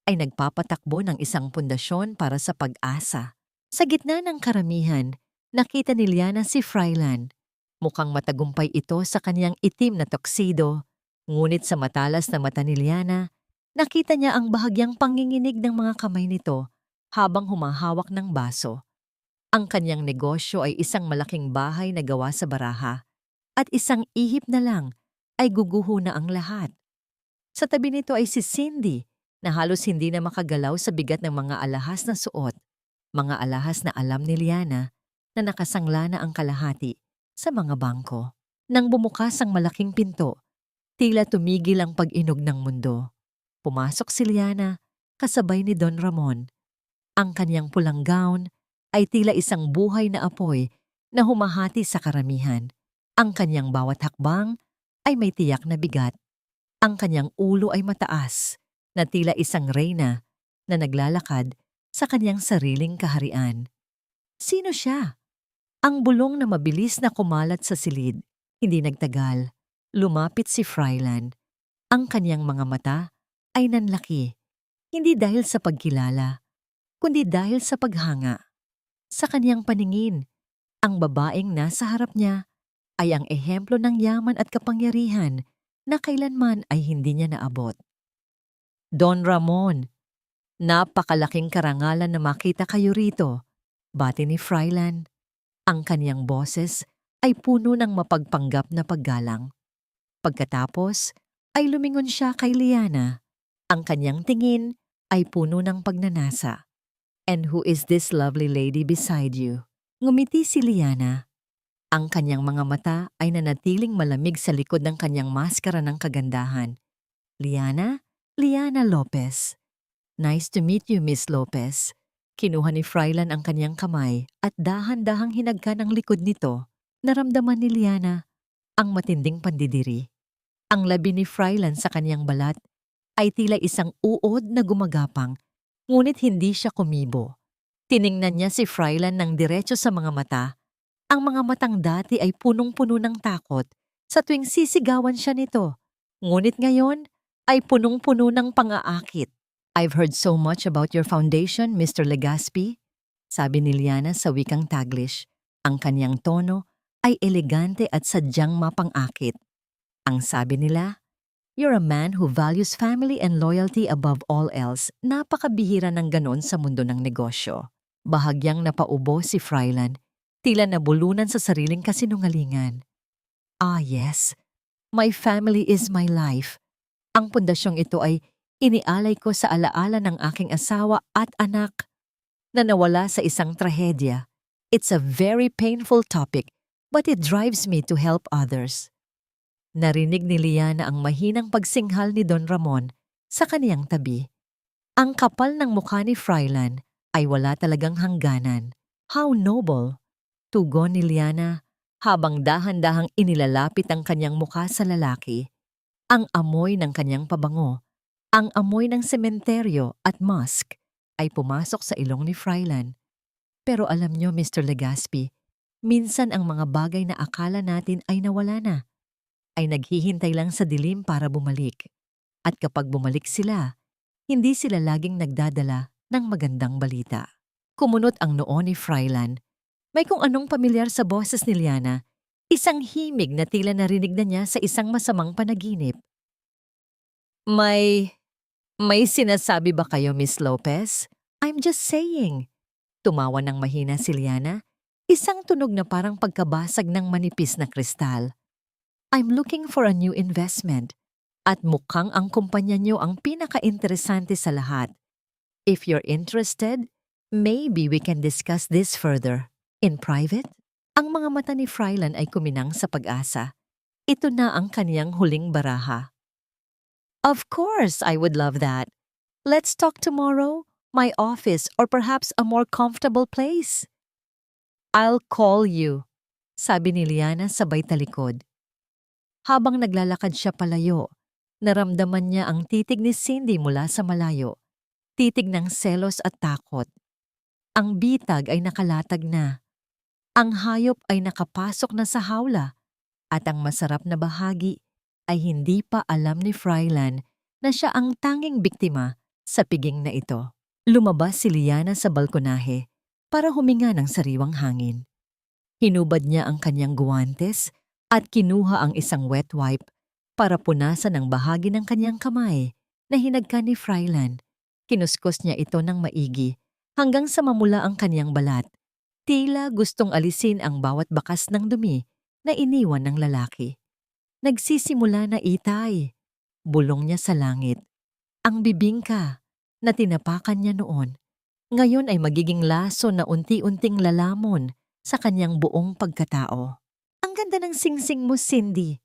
Speaker 1: ay nagpapatakbo ng isang pundasyon para sa pag-asa. Sa gitna ng karamihan, nakita ni Liana si Frylan. Mukhang matagumpay ito sa kaniyang itim na tuxedo, ngunit sa matalas na mata ni Liana, nakita niya ang bahagyang panginginig ng mga kamay nito habang humahawak ng baso. Ang kaniyang negosyo ay isang malaking bahay na gawa sa baraha, at isang ihip na lang ay guguho na ang lahat. Sa tabi nito ay si Cindy, na halos hindi na makagalaw sa bigat ng mga alahas na suot, mga alahas na alam ni Liana na nakasangla na ang kalahati sa mga bangko. Nang bumukas ang malaking pinto, tila tumigil ang pag-inog ng mundo. Pumasok si Liana kasabay ni Don Ramon. Ang kanyang pulang gown ay tila isang buhay na apoy na humahati sa karamihan. Ang kanyang bawat hakbang ay may tiyak na bigat. Ang kanyang ulo ay mataas, na tila isang reyna na naglalakad sa kanyang sariling kaharian. Sino siya? Ang bulong na mabilis na kumalat sa silid. Hindi nagtagal. Lumapit si Frylan. Ang kanyang mga mata ay nanlaki. Hindi dahil sa pagkilala, kundi dahil sa paghanga. Sa kanyang paningin, ang babaeng nasa harap niya ay ang ehemplo ng yaman at kapangyarihan na kailanman ay hindi niya naabot. Don Ramon, napakalaking karangalan na makita kayo rito, bati ni Frylan. Ang kaniyang boses ay puno ng mapagpanggap na paggalang. Pagkatapos ay lumingon siya kay Liana. Ang kaniyang tingin ay puno ng pagnanasa. And who is this lovely lady beside you? Ngumiti si Liana. Ang kaniyang mga mata ay nanatiling malamig sa likod ng kaniyang maskara ng kagandahan. Liana Lopez. Nice to meet you, Miss Lopez. Kinuha ni Frylan ang kanyang kamay at dahan-dahang hinagkan ang likod nito. Naramdaman ni Liana ang matinding pandidiri. Ang labi ni Frylan sa kanyang balat ay tila isang uod na gumagapang, ngunit hindi siya kumibo. Tiningnan niya si Frylan ng diretso sa mga mata. Ang mga matang dati ay punong-puno ng takot sa tuwing sisigawan siya nito. Ngunit ngayon ay punong-puno ng pang-aakit. I've heard so much about your foundation, Mr. Legazpi, sabi ni Liana sa wikang Taglish. Ang kanyang tono ay elegante at sadyang mapang-akit. Ang sabi nila, you're a man who values family and loyalty above all else. Napakabihira ng ganon sa mundo ng negosyo. Bahagyang napaubo si Frylan, tila nabulunan sa sariling kasinungalingan. Ah yes, my family is my life. Ang pundasyong ito ay inialay ko sa alaala ng aking asawa at anak na nawala sa isang trahedya. It's a very painful topic, but it drives me to help others. Narinig ni Liana ang mahinang pagsinghal ni Don Ramon sa kaniyang tabi. Ang kapal ng mukha ni Frylan ay wala talagang hangganan. How noble! Tugon ni Liana habang dahan-dahang inilalapit ang kanyang mukha sa lalaki. Ang amoy ng kanyang pabango, ang amoy ng sementeryo at musk ay pumasok sa ilong ni Frylan. Pero alam niyo, Mr. Legazpi, minsan ang mga bagay na akala natin ay nawala na, ay naghihintay lang sa dilim para bumalik. At kapag bumalik sila, hindi sila laging nagdadala ng magandang balita. Kumunot ang noo ni Frylan. May kung anong pamilyar sa boses ni Liana, isang himig na tila narinig na niya sa isang masamang panaginip. May May sinasabi ba kayo, Miss Lopez? I'm just saying. Tumawa ng mahina si Liana, isang tunog na parang pagkabasag ng manipis na kristal. I'm looking for a new investment. At mukhang ang kumpanya niyo ang pinaka-interesante sa lahat. If you're interested, maybe we can discuss this further. In private? Ang mga mata ni Frylan ay kuminang sa pag-asa. Ito na ang kaniyang huling baraha. Of course, I would love that. Let's talk tomorrow, my office, or perhaps a more comfortable place. I'll call you, sabi ni Liana sabay talikod. Habang naglalakad siya palayo, naramdaman niya ang titig ni Cindy mula sa malayo. Titig ng selos at takot. Ang bitag ay nakalatag na. Ang hayop ay nakapasok na sa hawla. At ang masarap na bahagi ay hindi pa alam ni Frylan na siya ang tanging biktima sa piging na ito. Lumabas si Liana sa balkonahe para huminga ng sariwang hangin. Hinubad niya ang kanyang guwantes at kinuha ang isang wet wipe para punasan ang bahagi ng kanyang kamay na hinagkan ni Frylan. Kinuskos niya ito ng maigi hanggang sa mamula ang kanyang balat. Tila gustong alisin ang bawat bakas ng dumi na iniwan ng lalaki. Nagsisimula na itay. Bulong niya sa langit. Ang bibingka na tinapakan niya noon, ngayon ay magiging laso na unti-unting lalamon sa kanyang buong pagkatao. Ang ganda ng singsing mo, Cindy.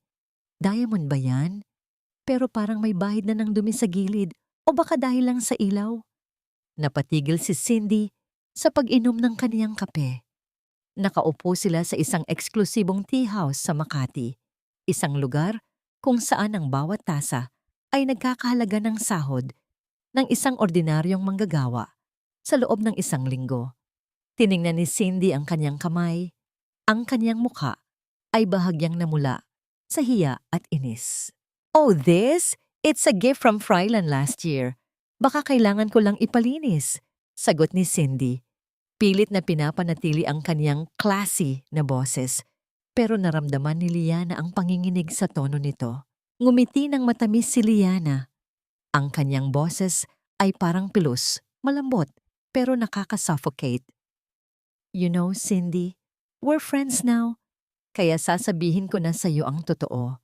Speaker 1: Diamond ba yan? Pero parang may bahid na ng dumi sa gilid o baka dahil lang sa ilaw. Napatigil si Cindy sa pag-inom ng kaniyang kape. Nakaupo sila sa isang eksklusibong tea house sa Makati, isang lugar kung saan ang bawat tasa ay nagkakahalaga ng sahod ng isang ordinaryong manggagawa sa loob ng isang linggo. Tiningnan ni Cindy ang kanyang kamay. Ang kanyang mukha ay bahagyang namula sa hiya at inis. Oh, this? It's a gift from Frylan last year. Baka kailangan ko lang ipalinis, sagot ni Cindy. Pilit na pinapanatili ang kanyang classy na boses, pero naramdaman ni Liana ang panginginig sa tono nito. Ngumiti ng matamis si Liana. Ang kanyang boses ay parang pilus, malambot, pero nakakasuffocate. You know, Cindy, we're friends now. Kaya sasabihin ko na sa iyo ang totoo.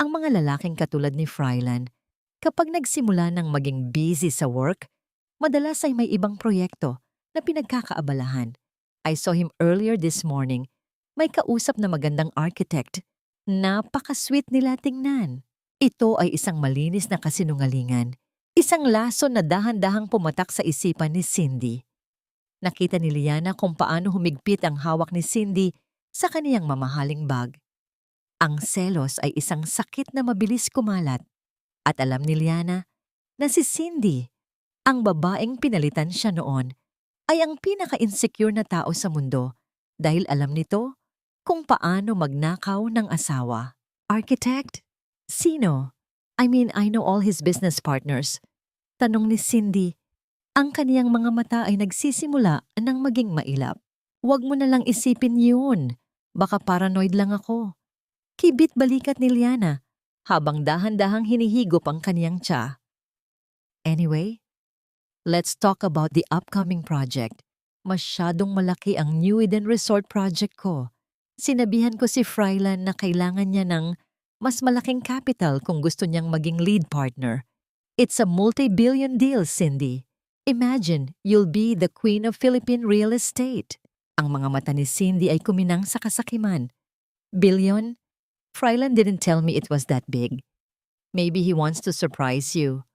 Speaker 1: Ang mga lalaking katulad ni Frylan, kapag nagsimula ng maging busy sa work, madalas ay may ibang proyekto na pinagkakaabalahan. I saw him earlier this morning. May kausap na magandang architect. Napaka-sweet nila tingnan. Ito ay isang malinis na kasinungalingan. Isang laso na dahan-dahang pumatak sa isipan ni Cindy. Nakita ni Liana kung paano humigpit ang hawak ni Cindy sa kaniyang mamahaling bag. Ang selos ay isang sakit na mabilis kumalat. At alam ni Liana na si Cindy, ang babaeng pinalitan siya noon, ay ang pinaka-insecure na tao sa mundo dahil alam nito kung paano magnakaw ng asawa. Architect? Sino? I know all his business partners. Tanong ni Cindy. Ang kaniyang mga mata ay nagsisimula ng maging mailap. Huwag mo na lang isipin yun. Baka paranoid lang ako. Kibit balikat ni Liana habang dahan-dahang hinihigop ang kaniyang tsa. Anyway, let's talk about the upcoming project. Masyadong malaki ang New Eden Resort project ko. Sinabihan ko si Frylan na kailangan niya ng mas malaking capital kung gusto niyang maging lead partner. It's a multi-billion deal, Cindy. Imagine, you'll be the queen of Philippine real estate. Ang mga mata ni Cindy ay kuminang sa kasakiman. Billion? Frylan didn't tell me it was that big. Maybe he wants to surprise you.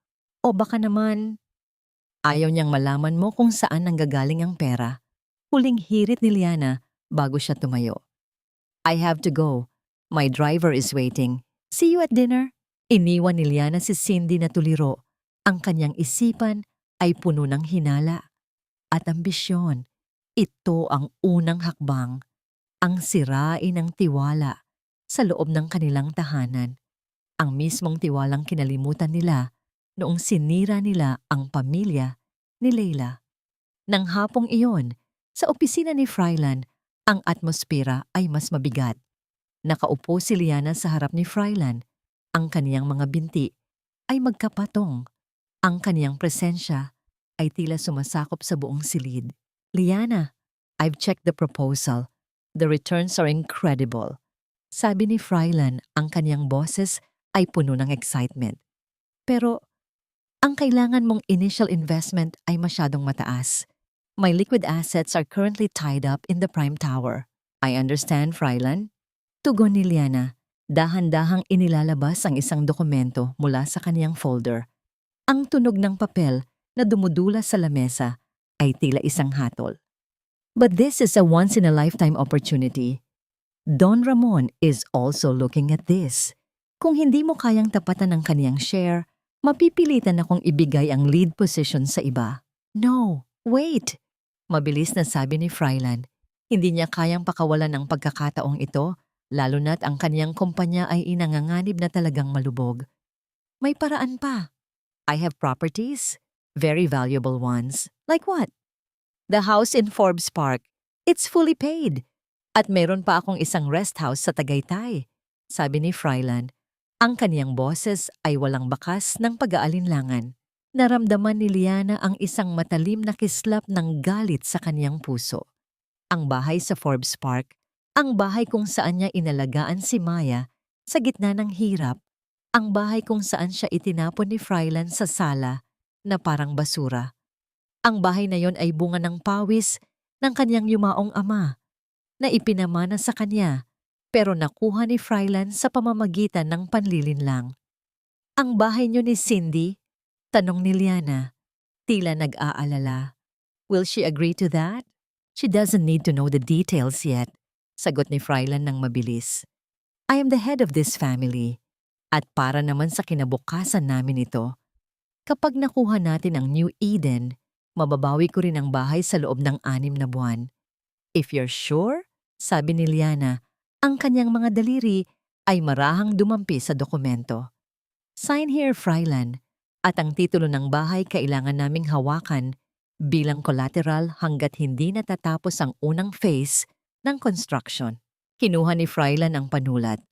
Speaker 1: O baka naman, ayaw niyang malaman mo kung saan nanggagaling ang pera. Huling hirit ni Liana bago siya tumayo. I have to go. My driver is waiting. See you at dinner. Iniwan ni Liana si Cindy na tuliro. Ang kanyang isipan ay puno ng hinala at ambisyon. Ito ang unang hakbang, ang sirain ng tiwala sa loob ng kanilang tahanan. Ang mismong tiwalang kinalimutan nila noong sinira nila ang pamilya ni Leila. Nang hapong iyon, sa opisina ni Frylan, ang atmosfera ay mas mabigat. Nakaupo si Liana sa harap ni Frylan. Ang kaniyang mga binti ay magkapatong. Ang kaniyang presensya ay tila sumasakop sa buong silid. Liana, I've checked the proposal. The returns are incredible. Sabi ni Frylan, ang kaniyang boses ay puno ng excitement. Pero ang kailangan mong initial investment ay masyadong mataas. My liquid assets are currently tied up in the Prime Tower. I understand, Frylan. Tugon ni Liana, dahan-dahang inilalabas ang isang dokumento mula sa kaniyang folder. Ang tunog ng papel na dumudula sa lamesa ay tila isang hatol. But this is a once-in-a-lifetime opportunity. Don Ramon is also looking at this. Kung hindi mo kayang tapatan ang kaniyang share, mapipilitan akong ibigay ang lead position sa iba. No, wait! Mabilis na sabi ni Frylan. Hindi niya kayang pakawalan ang pagkakataong ito, lalo na't ang kaniyang kumpanya ay inanganganib na talagang malubog. May paraan pa. I have properties, very valuable ones. Like what? The house in Forbes Park. It's fully paid. At meron pa akong isang rest house sa Tagaytay. Sabi ni Frylan. Ang kaniyang boses ay walang bakas ng pag-aalinlangan. Naramdaman ni Liana ang isang matalim na kislap ng galit sa kaniyang puso. Ang bahay sa Forbes Park, ang bahay kung saan niya inalagaan si Maya sa gitna ng hirap, ang bahay kung saan siya itinapon ni Frylan sa sala na parang basura. Ang bahay na yon ay bunga ng pawis ng kaniyang yumaong ama na ipinamana sa kanya pero nakuha ni Frylan sa pamamagitan ng panlilinlang. Ang bahay niyo ni Cindy? Tanong ni Liana, tila nag-aalala. Will she agree to that? She doesn't need to know the details yet, sagot ni Frylan ng mabilis. I am the head of this family, at para naman sa kinabukasan namin ito. Kapag nakuha natin ang New Eden, mababawi ko rin ang bahay sa loob ng 6 na buwan. If you're sure, sabi ni Liana, ang kanyang mga daliri ay marahang dumampi sa dokumento. Sign here, Frylan. At ang titulo ng bahay kailangan naming hawakan bilang collateral hanggat hindi natatapos ang unang phase ng construction. Kinuha ni Frylan ang panulat.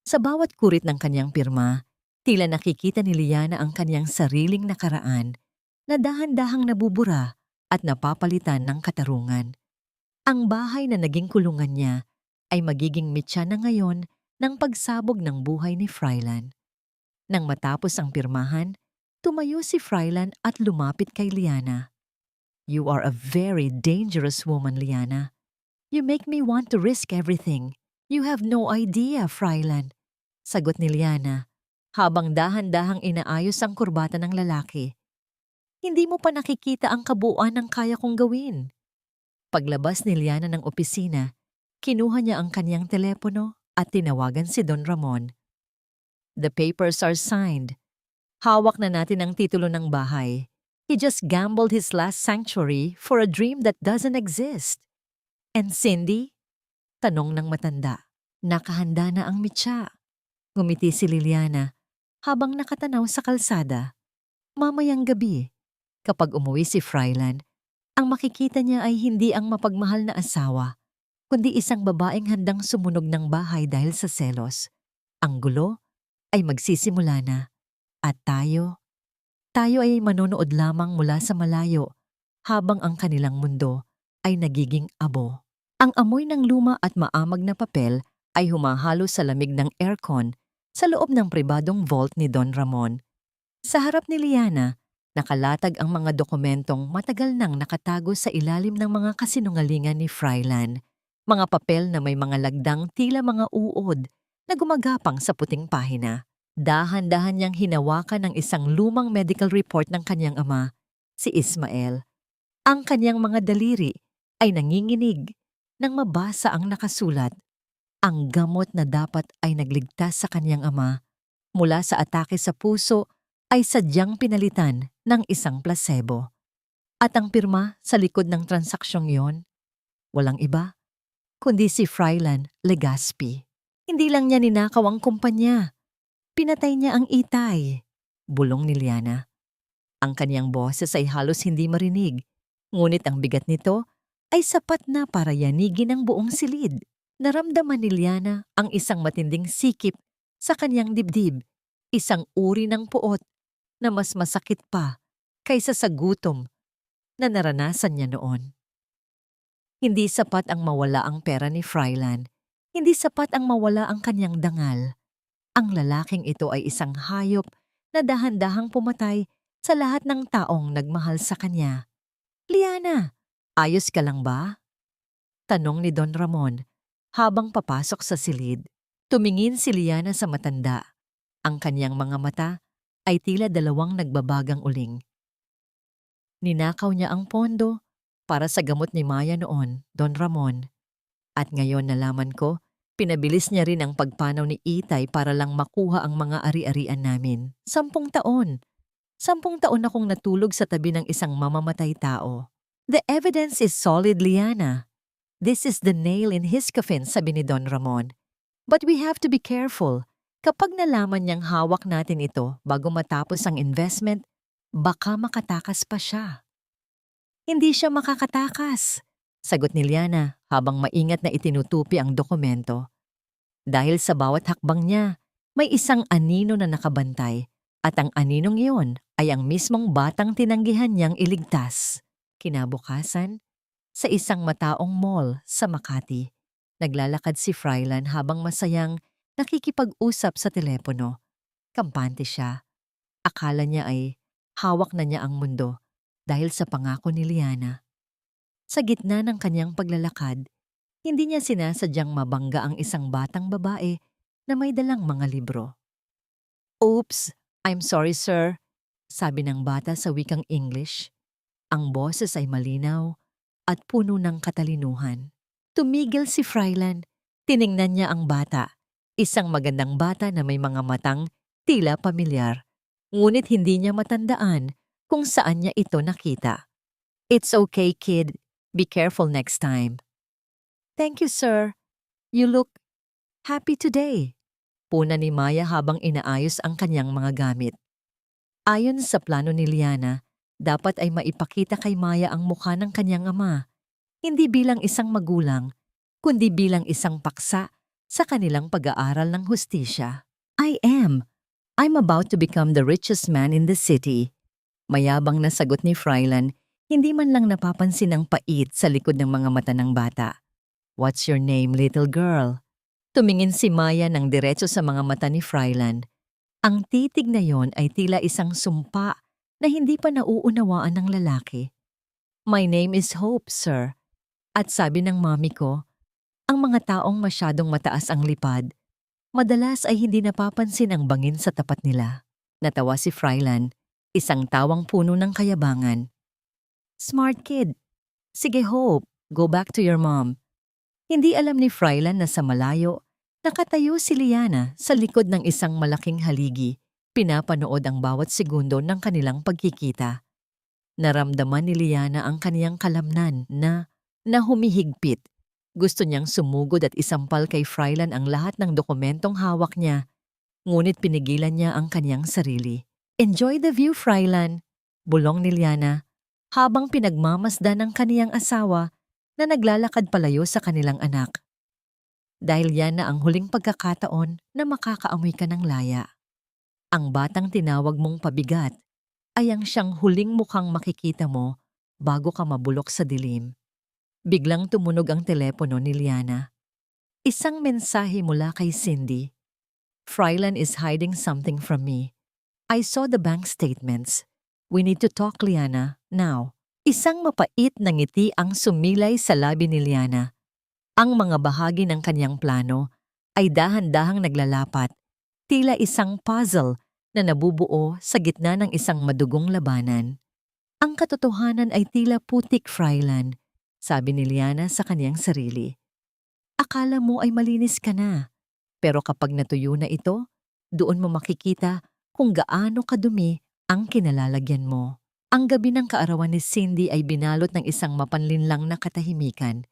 Speaker 1: Sa bawat kurit ng kanyang pirma, tila nakikita ni Liana ang kanyang sariling nakaraan na dahan-dahang nabubura at napapalitan ng katarungan. Ang bahay na naging kulungan niya ay magiging mitya na ngayon ng pagsabog ng buhay ni Frylan. Nang matapos ang pirmahan, tumayo si Frylan at lumapit kay Liana. You are a very dangerous woman, Liana. You make me want to risk everything. You have no idea, Frylan. Sagot ni Liana, habang dahan-dahang inaayos ang kurbata ng lalaki. Hindi mo pa nakikita ang kabuuan ng kaya kong gawin. Paglabas ni Liana ng opisina, kinuha niya ang kanyang telepono at tinawagan si Don Ramon. The papers are signed. Hawak na natin ang titulo ng bahay. He just gambled his last sanctuary for a dream that doesn't exist. And Cindy? Tanong ng matanda. Nakahanda na ang mitya. Ngumiti si Liliana habang nakatanaw sa kalsada. Mamayang gabi, kapag umuwi si Frylan, ang makikita niya ay hindi ang mapagmahal na asawa, kundi isang babaeng handang sumunog ng bahay dahil sa selos. Ang gulo ay magsisimula na. At tayo ay manonood lamang mula sa malayo habang ang kanilang mundo ay nagiging abo. Ang amoy ng luma at maamag na papel ay humahalo sa lamig ng aircon sa loob ng pribadong vault ni Don Ramon. Sa harap ni Liana, nakalatag ang mga dokumentong matagal nang nakatago sa ilalim ng mga kasinungalingan ni Frylan. Mga papel na may mga lagdang tila mga uod na gumagapang sa puting pahina. Dahan-dahan niyang hinawakan ng isang lumang medical report ng kanyang ama, si Ismael. Ang kanyang mga daliri ay nanginginig nang mabasa ang nakasulat. Ang gamot na dapat ay nagligtas sa kanyang ama mula sa atake sa puso ay sadyang pinalitan ng isang placebo. At ang pirma sa likod ng transaksyong yon, walang iba, kundi si Frylan Legaspi. Hindi lang niya ninakaw ang kumpanya. Pinatay niya ang itay, bulong ni Liana. Ang kanyang boses ay halos hindi marinig, ngunit ang bigat nito ay sapat na para yanigin ang buong silid. Naramdaman ni Liana ang isang matinding sikip sa kanyang dibdib, isang uri ng puot na mas masakit pa kaysa sa gutom na naranasan niya noon. Hindi sapat ang mawala ang pera ni Fryland. Hindi sapat ang mawala ang kanyang dangal. Ang lalaking ito ay isang hayop na dahan-dahang pumatay sa lahat ng taong nagmahal sa kanya. Liana, ayos ka lang ba? Tanong ni Don Ramon habang papasok sa silid. Tumingin si Liana sa matanda. Ang kanyang mga mata ay tila dalawang nagbabagang uling. Ninakaw niya ang pondo para sa gamot ni Maya noon, Don Ramon. At ngayon nalaman ko, pinabilis niya rin ang pagpanaw ni Itay para lang makuha ang mga ari-arian namin. 10 taon. 10 taon akong natulog sa tabi ng isang mamamatay tao. The evidence is solid, Liana. This is the nail in his coffin, sabi ni Don Ramon. But we have to be careful. Kapag nalaman niyang hawak natin ito bago matapos ang investment, baka makatakas pa siya. Hindi siya makakatakas, sagot ni Liana habang maingat na itinutupi ang dokumento. Dahil sa bawat hakbang niya, may isang anino na nakabantay at ang aninong iyon ay ang mismong batang tinanggihan niyang iligtas. Kinabukasan, sa isang mataong mall sa Makati, naglalakad si Fryland habang masayang nakikipag-usap sa telepono. Kampante siya. Akala niya ay hawak na niya ang mundo dahil sa pangako ni Liana. Sa gitna ng kanyang paglalakad, hindi niya sinasadyang mabangga ang isang batang babae na may dalang mga libro. "Oops, I'm sorry sir," sabi ng bata sa wikang English. Ang boses ay malinaw at puno ng katalinuhan. Tumigil si Fryland. Tiningnan niya ang bata. Isang magandang bata na may mga matang tila pamilyar. Ngunit hindi niya matandaan kung saan niya ito nakita. "It's okay, kid. Be careful next time." "Thank you, sir. You look happy today," puna ni Maya habang inaayos ang kanyang mga gamit. Ayon sa plano ni Liana, dapat ay maipakita kay Maya ang mukha ng kanyang ama, hindi bilang isang magulang, kundi bilang isang paksa sa kanilang pag-aaral ng hustisya. I'm about to become the richest man in the city." Mayabang na sagot ni Fryland, hindi man lang napapansin ang pait sa likod ng mga mata ng bata. "What's your name, little girl?" Tumingin si Maya ng diretso sa mga mata ni Fryland. Ang titig na yon ay tila isang sumpa na hindi pa nauunawaan ng lalaki. "My name is Hope, sir." At sabi ng mami ko, ang mga taong masyadong mataas ang lipad, madalas ay hindi napapansin ang bangin sa tapat nila. Natawa si Fryland, isang tawang puno ng kayabangan. "Smart kid. Sige Hope, go back to your mom." Hindi alam ni Fryland na sa malayo, nakatayo si Liana sa likod ng isang malaking haligi, pinapanood ang bawat segundo ng kanilang pagkikita. Naramdaman ni Liana ang kaniyang kalamnan na humihigpit. Gusto niyang sumugod at isampal kay Fryland ang lahat ng dokumentong hawak niya, ngunit pinigilan niya ang kaniyang sarili. "Enjoy the view, Fryland," bulong ni Liana, habang pinagmamasdan ng kaniyang asawa na naglalakad palayo sa kanilang anak. Dahil yan na ang huling pagkakataon na makakaamoy ka ng laya. Ang batang tinawag mong pabigat ay ang siyang huling mukhang makikita mo bago ka mabulok sa dilim. Biglang tumunog ang telepono ni Liana. Isang mensahe mula kay Cindy. "Fryland is hiding something from me. I saw the bank statements. We need to talk, Liana, now." Isang mapait na ngiti ang sumilay sa labi ni Liana. Ang mga bahagi ng kanyang plano ay dahan-dahang naglalapat, tila isang puzzle na nabubuo sa gitna ng isang madugong labanan. Ang katotohanan ay tila putik, Fryland, sabi ni Liana sa kanyang sarili. Akala mo ay malinis ka na, pero kapag natuyo na ito, doon mo makikita kung gaano kadumi ang kinalalagyan mo. Ang gabi ng kaarawan ni Cindy ay binalot ng isang mapanlinlang na katahimikan.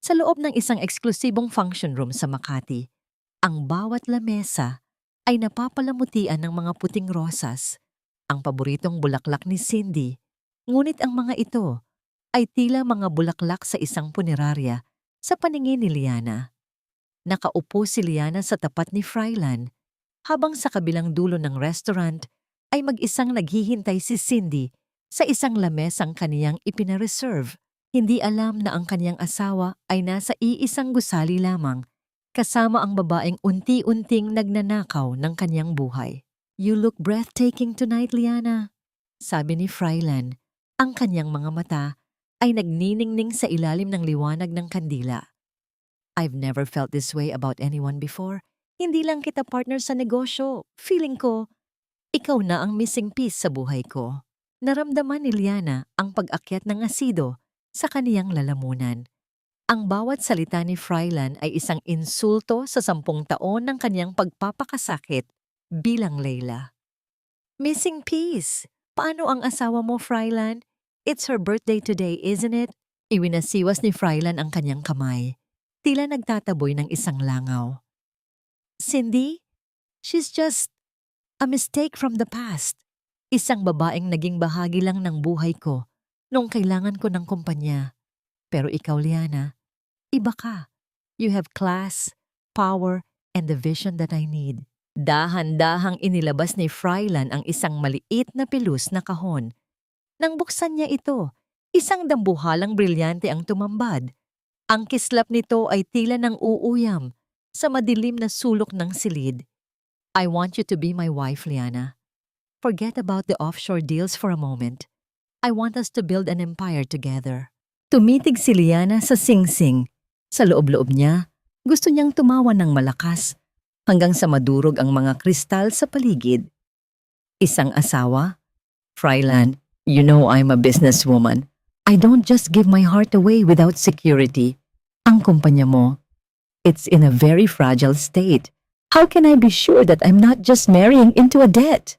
Speaker 1: Sa loob ng isang eksklusibong function room sa Makati, ang bawat lamesa ay napapalamutian ng mga puting rosas, ang paboritong bulaklak ni Cindy. Ngunit ang mga ito ay tila mga bulaklak sa isang punerarya sa paningin ni Liana. Nakaupo si Liana sa tapat ni Fryland, habang sa kabilang dulo ng restaurant ay mag-isang naghihintay si Cindy sa isang lamesang kaniyang ipinareserve. Hindi alam na ang kaniyang asawa ay nasa iisang gusali lamang, kasama ang babaeng unti-unting nagnanakaw ng kaniyang buhay. "You look breathtaking tonight, Liana," sabi ni Frylan. Ang kaniyang mga mata ay nagniningning sa ilalim ng liwanag ng kandila. "I've never felt this way about anyone before. Hindi lang kita partner sa negosyo. Feeling ko, ikaw na ang missing piece sa buhay ko." Naramdaman ni Liana ang pag-akyat ng asido sa kaniyang lalamunan. Ang bawat salita ni Frylan ay isang insulto sa 10 taon ng kaniyang pagpapakasakit bilang Leila. "Missing piece? Paano ang asawa mo, Frylan? It's her birthday today, isn't it?" Iwinasiwas ni Frylan ang kanyang kamay. Tila nagtataboy ng isang langaw. "Cindy, she's just a mistake from the past. Isang babaeng naging bahagi lang ng buhay ko nung kailangan ko ng kumpanya. Pero ikaw, Liana, iba ka. You have class, power, and the vision that I need." Dahan-dahang inilabas ni Frylan ang isang maliit na pilus na kahon. Nang buksan niya ito, isang dambuhalang brilyante ang tumambad. Ang kislap nito ay tila ng uuyam sa madilim na sulok ng silid. "I want you to be my wife, Liana. Forget about the offshore deals for a moment. I want us to build an empire together." Tumitig si Liana sa singsing. Sa loob-loob niya, gusto niyang tumawa ng malakas hanggang sa madurog ang mga kristal sa paligid. Isang asawa? "Frylan, you know I'm a businesswoman. I don't just give my heart away without security. Ang kumpanya mo, it's in a very fragile state. How can I be sure that I'm not just marrying into a debt?"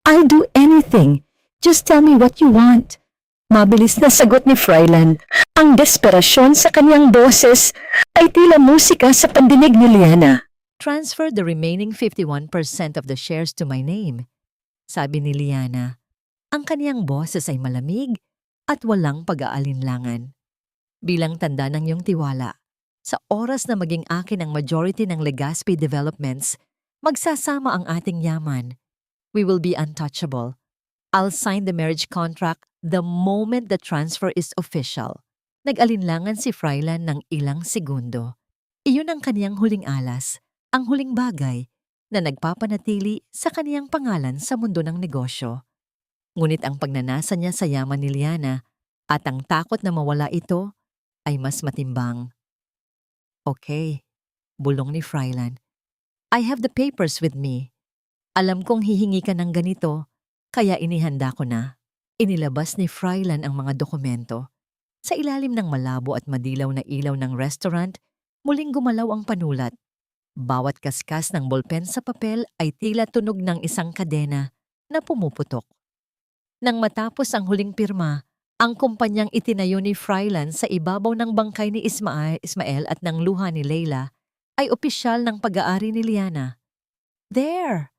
Speaker 1: "I'll do anything. Just tell me what you want." Mabilis na sagot ni Frylan. Ang desperasyon sa kanyang boses ay tila musika sa pandinig ni Liana. "Transfer the remaining 51% of the shares to my name," sabi ni Liana. Ang kaniyang boses ay malamig at walang pag-aalinlangan. "Bilang tanda ng iyong tiwala, sa oras na maging akin ang majority ng Legazpi Developments, magsasama ang ating yaman. We will be untouchable. I'll sign the marriage contract the moment the transfer is official." Nag-alinlangan si Frylan ng ilang segundo. Iyon ang kaniyang huling alas, ang huling bagay na nagpapanatili sa kaniyang pangalan sa mundo ng negosyo. Ngunit ang pagnanasa niya sa yaman ni Liana at ang takot na mawala ito ay mas matimbang. "Okay," bulong ni Frylan. "I have the papers with me. Alam kong hihingi ka ng ganito, kaya inihanda ko na." Inilabas ni Frylan ang mga dokumento. Sa ilalim ng malabo at madilaw na ilaw ng restaurant, muling gumalaw ang panulat. Bawat kaskas ng bolpen sa papel ay tila tunog ng isang kadena na pumuputok. Nang matapos ang huling pirma, ang kumpanyang itinayo ni Frylan sa ibabaw ng bangkay ni Ismael at ng luha ni Leila ay opisyal ng pag-aari ni Liana. "There!"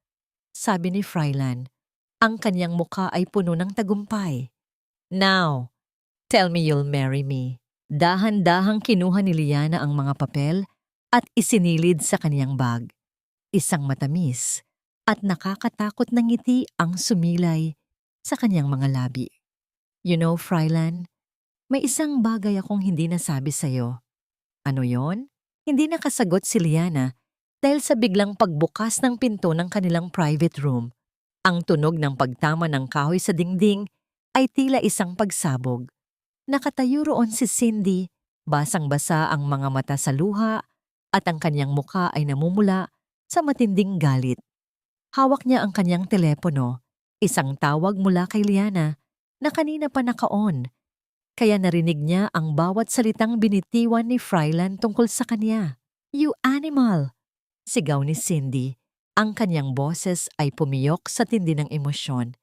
Speaker 1: sabi ni Frylan. Ang kanyang mukha ay puno ng tagumpay. "Now, tell me you'll marry me." Dahan-dahang kinuha ni Liana ang mga papel at isinilid sa kaniyang bag. Isang matamis at nakakatakot na ngiti ang sumilay sa kaniyang mga labi. "You know, Frylan, may isang bagay akong hindi nasabi sa'yo." "Ano yon?" Hindi nakasagot si Liana dahil sa biglang pagbukas ng pinto ng kanilang private room. Ang tunog ng pagtama ng kahoy sa dingding ay tila isang pagsabog. Nakatayo roon si Cindy, basang-basa ang mga mata sa luha at ang kanyang mukha ay namumula sa matinding galit. Hawak niya ang kanyang telepono, isang tawag mula kay Liana na kanina pa naka-on. Kaya narinig niya ang bawat salitang binitiwan ni Frylan tungkol sa kanya. "You animal!" sigaw ni Cindy. Ang kanyang boses ay pumiyok sa tindi ng emosyon.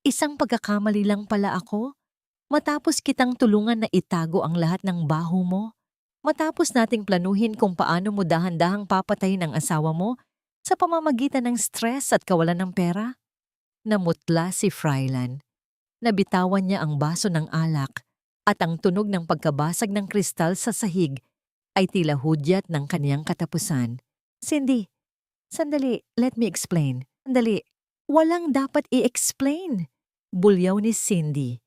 Speaker 1: "Isang pagkakamali lang pala ako? Matapos kitang tulungan na itago ang lahat ng baho mo? Matapos nating planuhin kung paano mo dahan-dahang papatayin ang asawa mo sa pamamagitan ng stress at kawalan ng pera?" Namutla si Frylan. Nabitawan niya ang baso ng alak at ang tunog ng pagkabasag ng kristal sa sahig ay tila hudyat ng kaniyang katapusan. "Cindy, sandali, let me explain. Sandali." Walang dapat i-explain. Bulyaw ni Cindy.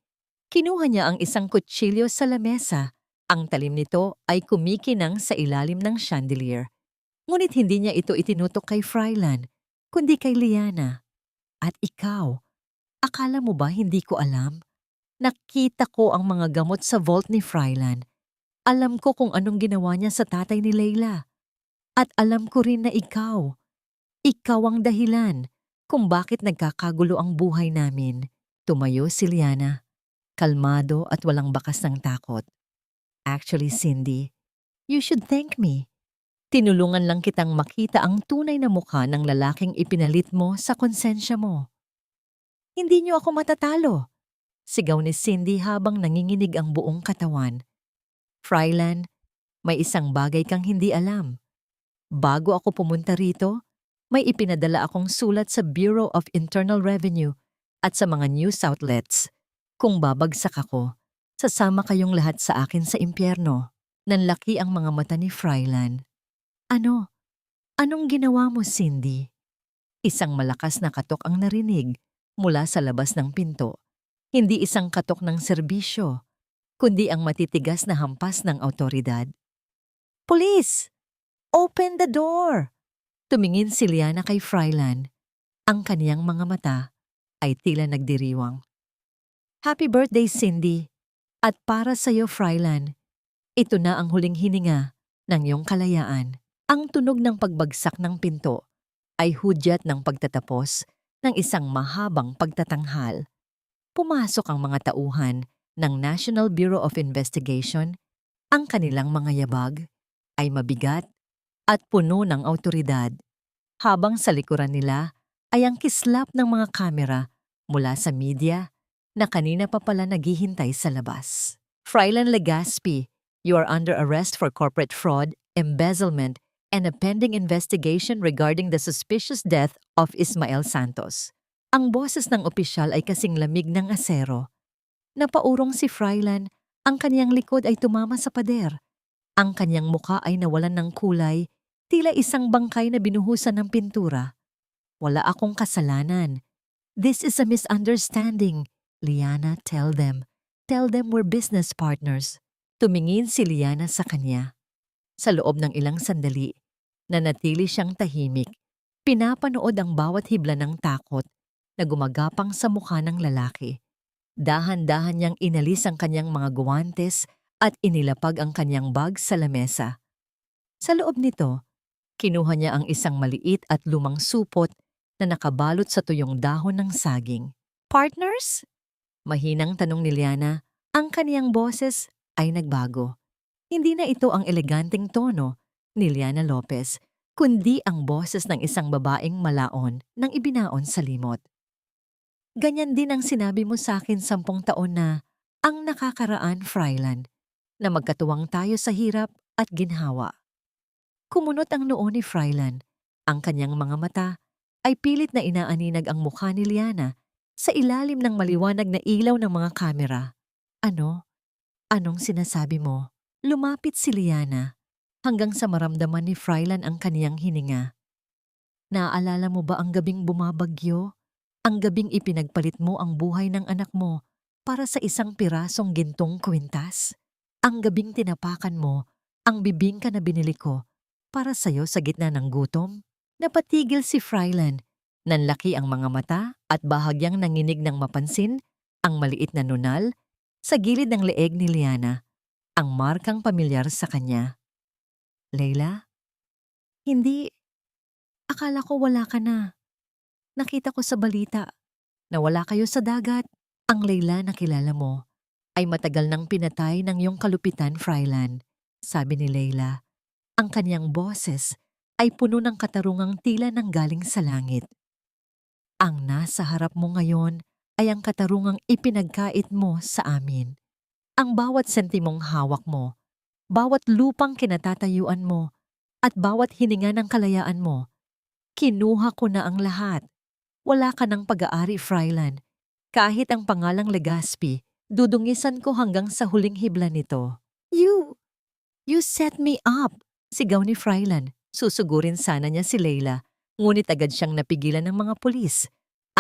Speaker 1: Kinuha niya ang isang kutsilyo sa lamesa. Ang talim nito ay kumikinang sa ilalim ng chandelier. Ngunit hindi niya ito itinutok kay Frylan, kundi kay Liana. At ikaw, akala mo ba hindi ko alam? Nakita ko ang mga gamot sa vault ni Frylan. Alam ko kung anong ginawa niya sa tatay ni Layla. At alam ko rin na ikaw ang dahilan kung bakit nagkakagulo ang buhay namin. Tumayo si Liana, kalmado at walang bakas ng takot. Actually, Cindy, you should thank me. Tinulungan lang kitang makita ang tunay na mukha ng lalaking ipinalit mo sa konsensya mo. Hindi niyo ako matatalo, sigaw ni Cindy habang nanginginig ang buong katawan. Frylan, may isang bagay kang hindi alam. Bago ako pumunta rito, may ipinadala akong sulat sa Bureau of Internal Revenue at sa mga news outlets. Kung babagsak ako, sasama kayong lahat sa akin sa impyerno. Nanlaki ang mga mata ni Frylan. Ano? Anong ginawa mo, Cindy? Isang malakas na katok ang narinig mula sa labas ng pinto. Hindi isang katok ng serbisyo, kundi ang matitigas na hampas ng awtoridad. Police! Open the door! Tumingin si Liana kay Frylan. Ang kaniyang mga mata ay tila nagdiriwang. Happy birthday, Cindy! At para sa iyo, Frylan, ito na ang huling hininga ng iyong kalayaan. Ang tunog ng pagbagsak ng pinto ay hudyat ng pagtatapos ng isang mahabang pagtatanghal. Pumasok ang mga tauhan ng National Bureau of Investigation. Ang kanilang mga yabag ay mabigat at puno ng awtoridad, habang sa likuran nila ay ang kislap ng mga kamera mula sa media na kanina pa pala naghihintay sa labas. Frylan Legaspi, you are under arrest for corporate fraud, embezzlement, and a pending investigation regarding the suspicious death of Ismael Santos. Ang boses ng opisyal ay kasing lamig ng asero. Napaurong si Frylan, ang kaniyang likod ay tumama sa pader. Ang kaniyang muka ay nawalan ng kulay, tila isang bangkay na binuhusan ng pintura. Wala akong kasalanan. This is a misunderstanding. Liana, tell them. Tell them we're business partners. Tumingin si Liana sa kanya. Sa loob ng ilang sandali, nanatili siyang tahimik. Pinapanood ang bawat hibla ng takot na gumagapang sa mukha ng lalaki. Dahan-dahan niyang inalis ang kanyang mga guwantes at inilapag ang kanyang bag sa lamesa. Sa loob nito, kinuha niya ang isang maliit at lumang supot na nakabalot sa tuyong dahon ng saging. Partners? Mahinang tanong ni Liana. Ang kaniyang boses ay nagbago. Hindi na ito ang eleganteng tono ni Liana Lopez, kundi ang boses ng isang babaeng malaon nang ibinaon sa limot. Ganyan din ang sinabi mo sa akin 10 taon na ang nakakaraan, Frylan, na magkatuwang tayo sa hirap at ginhawa. Kumunot ang noo ni Frylan. Ang kanyang mga mata ay pilit na inaaninag ang mukha ni Liana sa ilalim ng maliwanag na ilaw ng mga kamera. Ano? Anong sinasabi mo? Lumapit si Liana hanggang sa maramdaman ni Frylan ang kaniyang hininga. Naaalala mo ba ang gabing bumabagyo? Ang gabing ipinagpalit mo ang buhay ng anak mo para sa isang pirasong gintong kwintas? Ang gabing tinapakan mo ang bibingka na binili ko para sa'yo sa gitna ng gutom? Napatigil si Frylan. Nanlaki ang mga mata at bahagyang nanginig ng mapansin ang maliit na nunal sa gilid ng leeg ni Liana, ang markang pamilyar sa kanya. Layla? Hindi. Akala ko wala ka na. Nakita ko sa balita na wala kayo sa dagat. Ang Layla na kilala mo ay matagal nang pinatay ng iyong kalupitan, Frylan, sabi ni Layla. Ang kanyang boses ay puno ng katarungang tila nang galing sa langit. Ang nasa harap mo ngayon ay ang katarungang ipinagkait mo sa amin. Ang bawat sentimong hawak mo, bawat lupang kinatatayuan mo, at bawat hininga ng kalayaan mo, kinuha ko na ang lahat. Wala ka ng pag-aari, Frylan. Kahit ang pangalang Legaspi, dudungisan ko hanggang sa huling hibla nito. You set me up, sigaw ni Frylan. Susugurin sana niya si Layla, ngunit agad siyang napigilan ng mga pulis.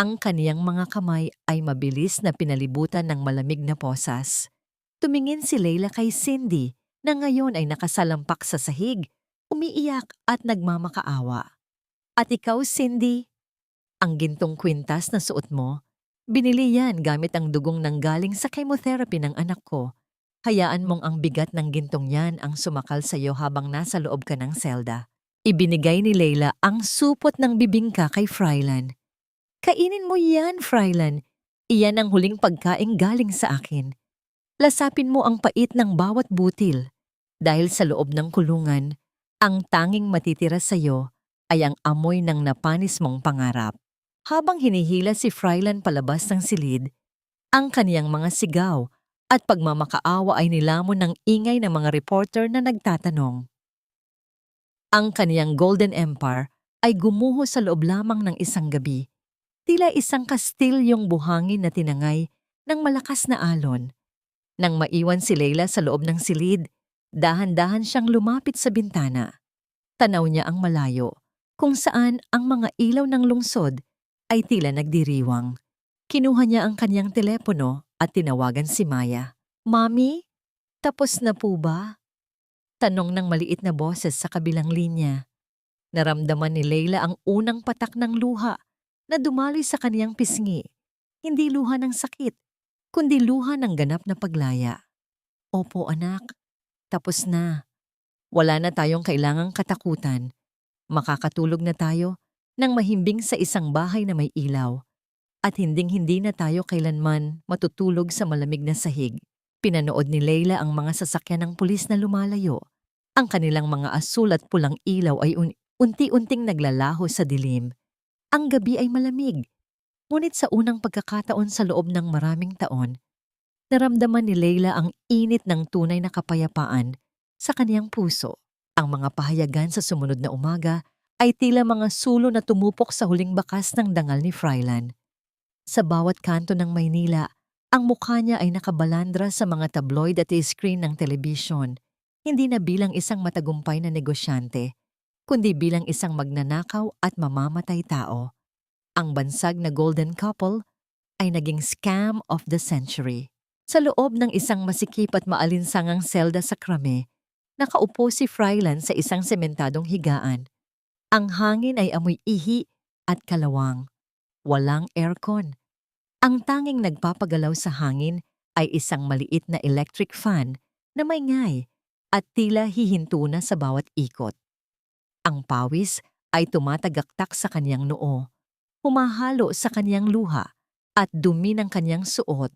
Speaker 1: Ang kaniyang mga kamay ay mabilis na pinalibutan ng malamig na posas. Tumingin si Leila kay Cindy na ngayon ay nakasalampak sa sahig, umiiyak at nagmamakaawa. At ikaw, Cindy, ang gintong kwintas na suot mo, binili yan gamit ang dugong nanggaling sa chemotherapy ng anak ko. Hayaan mong ang bigat ng gintong yan ang sumakal sa iyo habang nasa loob ka ng selda. Ibinigay ni Leila ang supot ng bibingka kay Frylan. Kainin mo yan, Frylan. Iyan ang huling pagkain galing sa akin. Lasapin mo ang pait ng bawat butil. Dahil sa loob ng kulungan, ang tanging matitira sa iyo ay ang amoy ng napanis mong pangarap. Habang hinihila si Frylan palabas ng silid, ang kaniyang mga sigaw at pagmamakaawa ay nilamon ng ingay ng mga reporter na nagtatanong. Ang kaniyang Golden Empire ay gumuho sa loob lamang ng isang gabi. Tila isang kastilyong buhangin na tinangay ng malakas na alon. Nang maiwan si Leila sa loob ng silid, dahan-dahan siyang lumapit sa bintana. Tanaw niya ang malayo, kung saan ang mga ilaw ng lungsod ay tila nagdiriwang. Kinuha niya ang kanyang telepono at tinawagan si Maya. "Mami, tapos na po ba?" Tanong ng maliit na boses sa kabilang linya. Naramdaman ni Leila ang unang patak ng luha na dumaloy sa kaniyang pisngi. Hindi luha ng sakit, kundi luha ng ganap na paglaya. "Opo anak, tapos na. Wala na tayong kailangang katakutan. Makakatulog na tayo nang mahimbing sa isang bahay na may ilaw. At hinding-hindi na tayo kailanman matutulog sa malamig na sahig." Pinanood ni Leila ang mga sasakyan ng pulis na lumalayo. Ang kanilang mga asul at pulang ilaw ay unti-unting naglalaho sa dilim. Ang gabi ay malamig. Ngunit sa unang pagkakataon sa loob ng maraming taon, naramdaman ni Leila ang init ng tunay na kapayapaan sa kaniyang puso. Ang mga pahayagan sa sumunod na umaga ay tila mga sulo na tumupok sa huling bakas ng dangal ni Frylan. Sa bawat kanto ng Maynila, ang mukha niya ay nakabalandra sa mga tabloid at screen ng telebisyon, hindi na bilang isang matagumpay na negosyante, kundi bilang isang magnanakaw at mamamatay tao. Ang bansag na golden couple ay naging scam of the century. Sa loob ng isang masikip at maalinsangang selda sa krame, nakaupo si Frylan sa isang sementadong higaan. Ang hangin ay amoy ihi at kalawang. Walang aircon. Ang tanging nagpapagalaw sa hangin ay isang maliit na electric fan na may ngay at tila hihinto na sa bawat ikot. Ang pawis ay tumatagaktak sa kaniyang noo, humahalo sa kaniyang luha at dumi ng kaniyang suot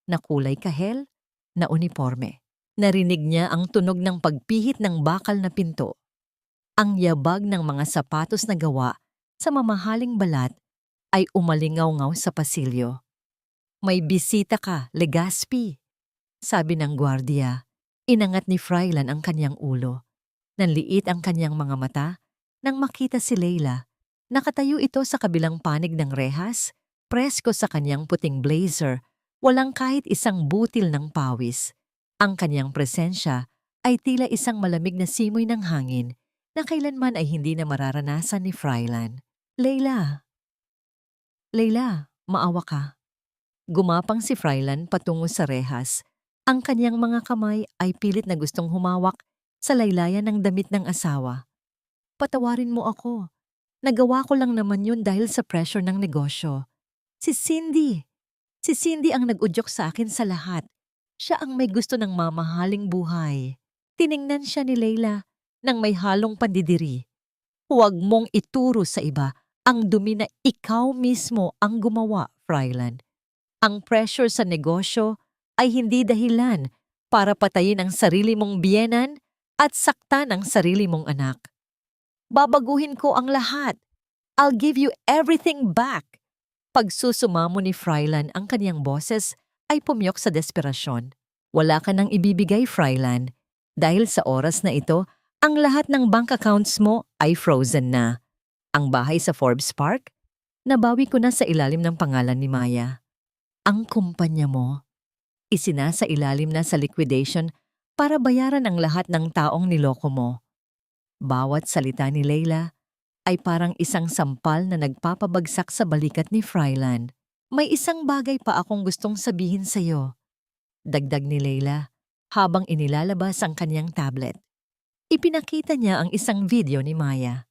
Speaker 1: na kulay kahel na uniforme. Narinig niya ang tunog ng pagpihit ng bakal na pinto. Ang yabag ng mga sapatos na gawa sa mamahaling balat ay umalingaw-ngaw sa pasilyo. "May bisita ka, Legazpi," sabi ng gwardiya. Inangat ni Frylan ang kanyang ulo. Nanliit ang kanyang mga mata nang makita si Leila. Nakatayo ito sa kabilang panig ng rehas, presko sa kanyang puting blazer, walang kahit isang butil ng pawis. Ang kanyang presensya ay tila isang malamig na simoy ng hangin na kailanman ay hindi na mararanasan ni Frylan. "Leila, Leila, maawa ka." Gumapang si Frylan patungo sa rehas. Ang kanyang mga kamay ay pilit na gustong humawak sa laylayan ng damit ng asawa. "Patawarin mo ako. Nagawa ko lang naman yun dahil sa pressure ng negosyo. Si Cindy. Si Cindy ang nag-udyok sa akin sa lahat. Siya ang may gusto ng mamahaling buhay." Tiningnan siya ni Leila nang may halong pandidiri. "Huwag mong ituro sa iba ang dumi na ikaw mismo ang gumawa, Frylan. Ang pressure sa negosyo ay hindi dahilan para patayin ang sarili mong biyenan at saktan ang sarili mong anak. Babaguhin ko ang lahat. I'll give you everything back." Pagsusumamo ni Frylan ang kaniyang boses ay pumiyok sa desperasyon. "Wala ka nang ibibigay, Frylan. Dahil sa oras na ito, ang lahat ng bank accounts mo ay frozen na. Ang bahay sa Forbes Park, nabawi ko na sa ilalim ng pangalan ni Maya. Ang kumpanya mo, isinasa ilalim na sa liquidation para bayaran ang lahat ng taong niloko mo." Bawat salita ni Leila ay parang isang sampal na nagpapabagsak sa balikat ni Fryland. May isang bagay pa akong gustong sabihin sa'yo, dagdag ni Leila habang inilalabas ang kanyang tablet. Ipinakita niya ang isang video ni Maya.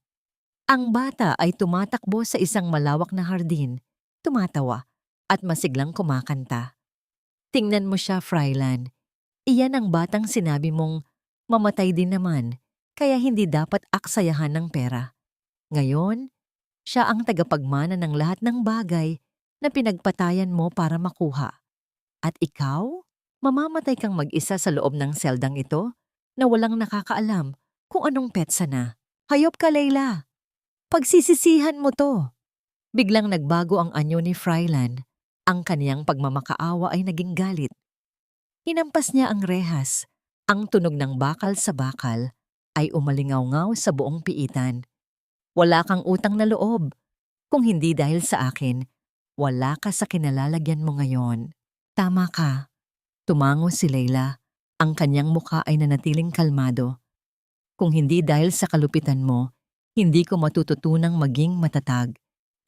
Speaker 1: Ang bata ay tumatakbo sa isang malawak na hardin, tumatawa, at masiglang kumakanta. Tingnan mo siya, Fryland. Iyan ang batang sinabi mong mamatay din naman, kaya hindi dapat aksayahan ng pera. Ngayon, siya ang tagapagmana ng lahat ng bagay na pinagpatayan mo para makuha. At ikaw, mamamatay kang mag-isa sa loob ng seldang ito na walang nakakaalam kung anong petsa na. Hayop ka, Leila! Pagsisisihan mo to! Biglang nagbago ang anyo ni Fryland. Ang kaniyang pagmamakaawa ay naging galit. Hinampas niya ang rehas. Ang tunog ng bakal sa bakal ay umalingaw-ngaw sa buong piitan. Wala kang utang na loob. Kung hindi dahil sa akin, wala ka sa kinalalagyan mo ngayon. Tama ka. Tumango si Leila. Ang kanyang mukha ay nanatiling kalmado. Kung hindi dahil sa kalupitan mo, hindi ko matututunang maging matatag.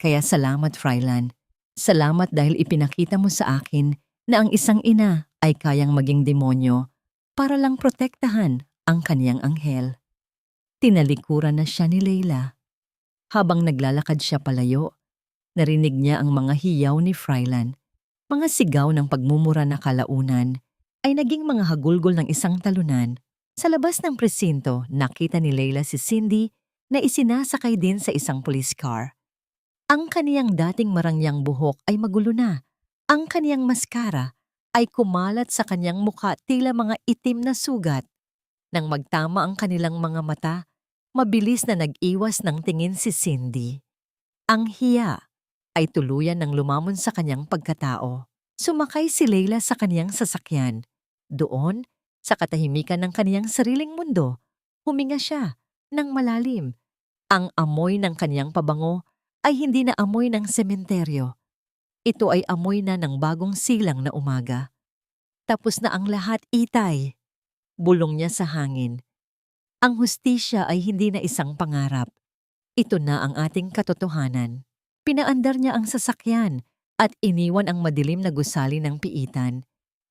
Speaker 1: Kaya salamat, Fryland. Salamat dahil ipinakita mo sa akin na ang isang ina ay kayang maging demonyo para lang protektahan ang kaniyang anghel. Tinalikuran na siya ni Leila. Habang naglalakad siya palayo, narinig niya ang mga hiyaw ni Fryland. Mga sigaw ng pagmumura na kalaunan ay naging mga hagulgol ng isang talunan. Sa labas ng presinto, nakita ni Leila si Cindy na isinasakay din sa isang police car. Ang kaniyang dating marangyang buhok ay magulo na. Ang kaniyang maskara ay kumalat sa kaniyang mukha tila mga itim na sugat. Nang magtama ang kanilang mga mata, mabilis na nag-iwas ng tingin si Cindy. Ang hiya ay tuluyan ng lumamon sa kanyang pagkatao. Sumakay si Leila sa kaniyang sasakyan. Doon, sa katahimikan ng kaniyang sariling mundo, huminga siya ng malalim. Ang amoy ng kaniyang pabango ay hindi na amoy ng sementeryo. Ito ay amoy na ng bagong silang na umaga. Tapos na ang lahat, Itay. Bulong niya sa hangin. Ang hustisya ay hindi na isang pangarap. Ito na ang ating katotohanan. Pinaandar niya ang sasakyan at iniwan ang madilim na gusali ng piitan.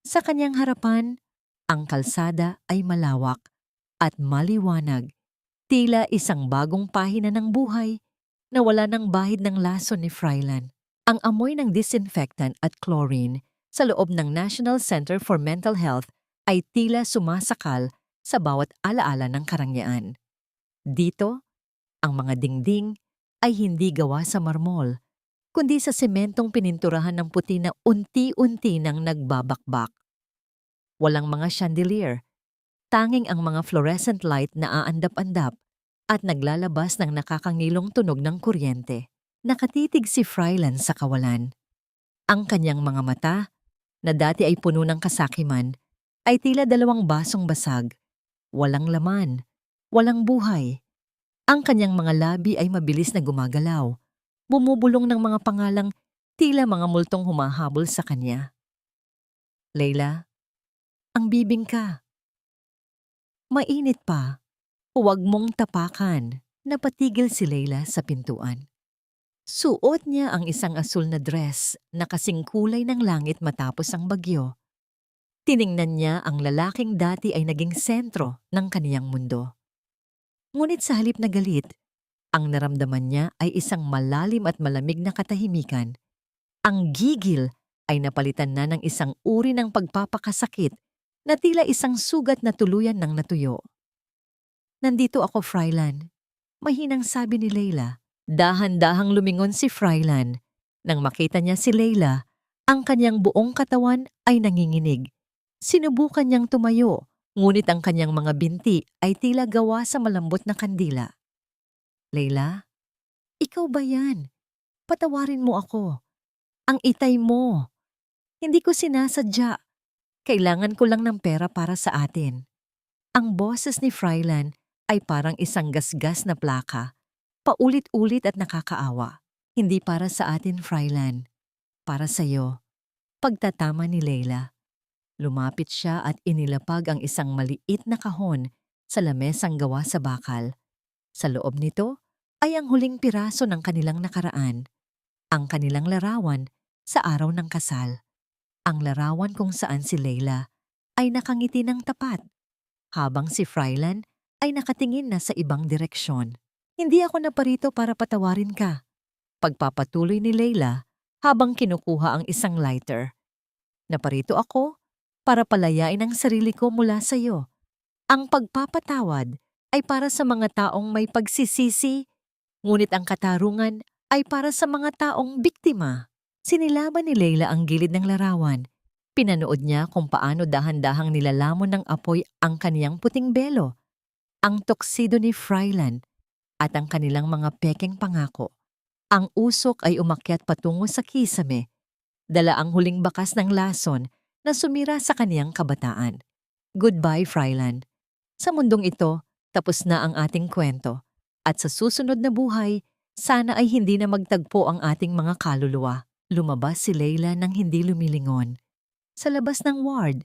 Speaker 1: Sa kanyang harapan, ang kalsada ay malawak at maliwanag. Tila isang bagong pahina ng buhay na wala ng bahid ng laso ni Fryland. Ang amoy ng disinfectant at chlorine sa loob ng National Center for Mental Health ay tila sumasakal sa bawat alaala ng karangyaan. Dito, ang mga dingding ay hindi gawa sa marmol, kundi sa sementong pininturahan ng puti na unti-unti nang nagbabakbak. Walang mga chandelier, tanging ang mga fluorescent light na aandap-andap at naglalabas ng nakakangilong tunog ng kuryente. Nakatitig si Fryland sa kawalan. Ang kanyang mga mata, na dati ay puno ng kasakiman, ay tila dalawang basong basag. Walang laman, walang buhay. Ang kanyang mga labi ay mabilis na gumagalaw, bumubulong ng mga pangalang tila mga multong humahabol sa kanya. Leila, ang bibing ka. Mainit pa. Huwag mong tapakan. Napatigil si Leila sa pintuan. Suot niya ang isang asul na dress na kasing kulay ng langit matapos ang bagyo. Tiningnan niya ang lalaking dati ay naging sentro ng kaniyang mundo. Ngunit sa halip na galit, ang naramdaman niya ay isang malalim at malamig na katahimikan. Ang gigil ay napalitan na ng isang uri ng pagpapakasakit na tila isang sugat na tuluyan ng natuyo. Nandito ako, Fryland. Mahinang sabi ni Leila. Dahan-dahang lumingon si Fryland. Nang makita niya si Leila, ang kanyang buong katawan ay nanginginig. Sinubukan niyang tumayo, ngunit ang kanyang mga binti ay tila gawa sa malambot na kandila. Leila, ikaw ba yan? Patawarin mo ako. Ang itay mo. Hindi ko sinasadya. Kailangan ko lang ng pera para sa atin. Ang boses ni Fryland ay parang isang gasgas na plaka. Paulit-ulit at nakakaawa. Hindi para sa atin, Fryland. Para sa'yo. Pagtatama ni Leila. Lumapit siya at inilapag ang isang maliit na kahon sa lamesang gawa sa bakal. Sa loob nito ay ang huling piraso ng kanilang nakaraan, ang kanilang larawan sa araw ng kasal. Ang larawan kung saan si Leila ay nakangiti ng tapat, habang si Frylan ay nakatingin na sa ibang direksyon. Hindi ako naparito para patawarin ka. Pagpapatuloy ni Leila habang kinukuha ang isang lighter. Naparito ako para palayain ang sarili ko mula sa iyo. Ang pagpapatawad ay para sa mga taong may pagsisisi, ngunit ang katarungan ay para sa mga taong biktima. Sinilaban ni Leila ang gilid ng larawan. Pinanood niya kung paano dahan-dahang nilalamon ng apoy ang kaniyang puting belo, ang tuksido ni Frylan at ang kanilang mga pekeng pangako. Ang usok ay umakyat patungo sa kisame, dala ang huling bakas ng lason na sumira sa kaniyang kabataan. Goodbye, Frylan. Sa mundong ito, tapos na ang ating kwento. At sa susunod na buhay, sana ay hindi na magtagpo ang ating mga kaluluwa. Lumabas si Leila nang hindi lumilingon. Sa labas ng ward,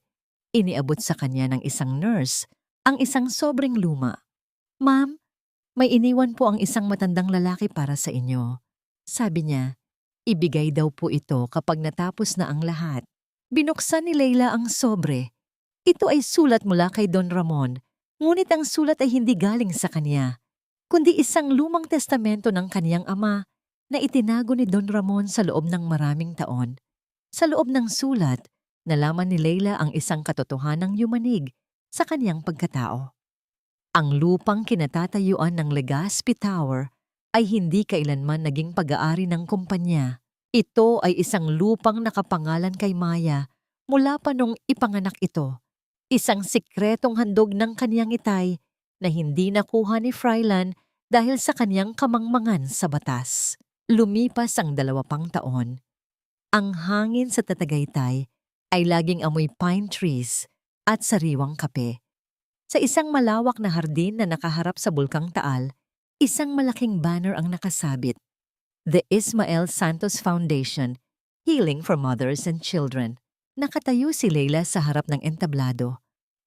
Speaker 1: iniabot sa kanya ng isang nurse ang isang sobrang luma. Ma'am, may iniwan po ang isang matandang lalaki para sa inyo. Sabi niya, ibigay daw po ito kapag natapos na ang lahat. Binuksan ni Leila ang sobre. Ito ay sulat mula kay Don Ramon, ngunit ang sulat ay hindi galing sa kanya, kundi isang lumang testamento ng kaniyang ama na itinago ni Don Ramon sa loob ng maraming taon. Sa loob ng sulat, nalaman ni Leila ang isang katotohanang yumanig sa kaniyang pagkatao. Ang lupang kinatatayuan ng Legazpi Tower ay hindi kailanman naging pag-aari ng kumpanya. Ito ay isang lupang nakapangalan kay Maya mula pa nung ipanganak ito. Isang sikretong handog ng kaniyang itay na hindi nakuha ni Frylan dahil sa kaniyang kamangmangan sa batas. Lumipas ang 2 pang taon. Ang hangin sa Tatagaytay ay laging amoy pine trees at sariwang kape. Sa isang malawak na hardin na nakaharap sa Bulkang Taal, isang malaking banner ang nakasabit. The Ismael Santos Foundation, Healing for Mothers and Children. Nakatayo si Leila sa harap ng entablado.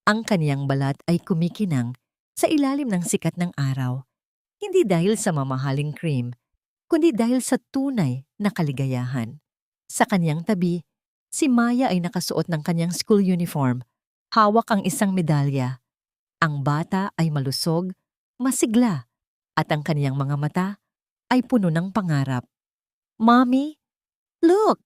Speaker 1: Ang kaniyang balat ay kumikinang sa ilalim ng sikat ng araw. Hindi dahil sa mamahaling cream, kundi dahil sa tunay na kaligayahan. Sa kaniyang tabi, si Maya ay nakasuot ng kaniyang school uniform, hawak ang isang medalya. Ang bata ay malusog, masigla, at ang kaniyang mga mata ay puno ng pangarap. Mommy, look!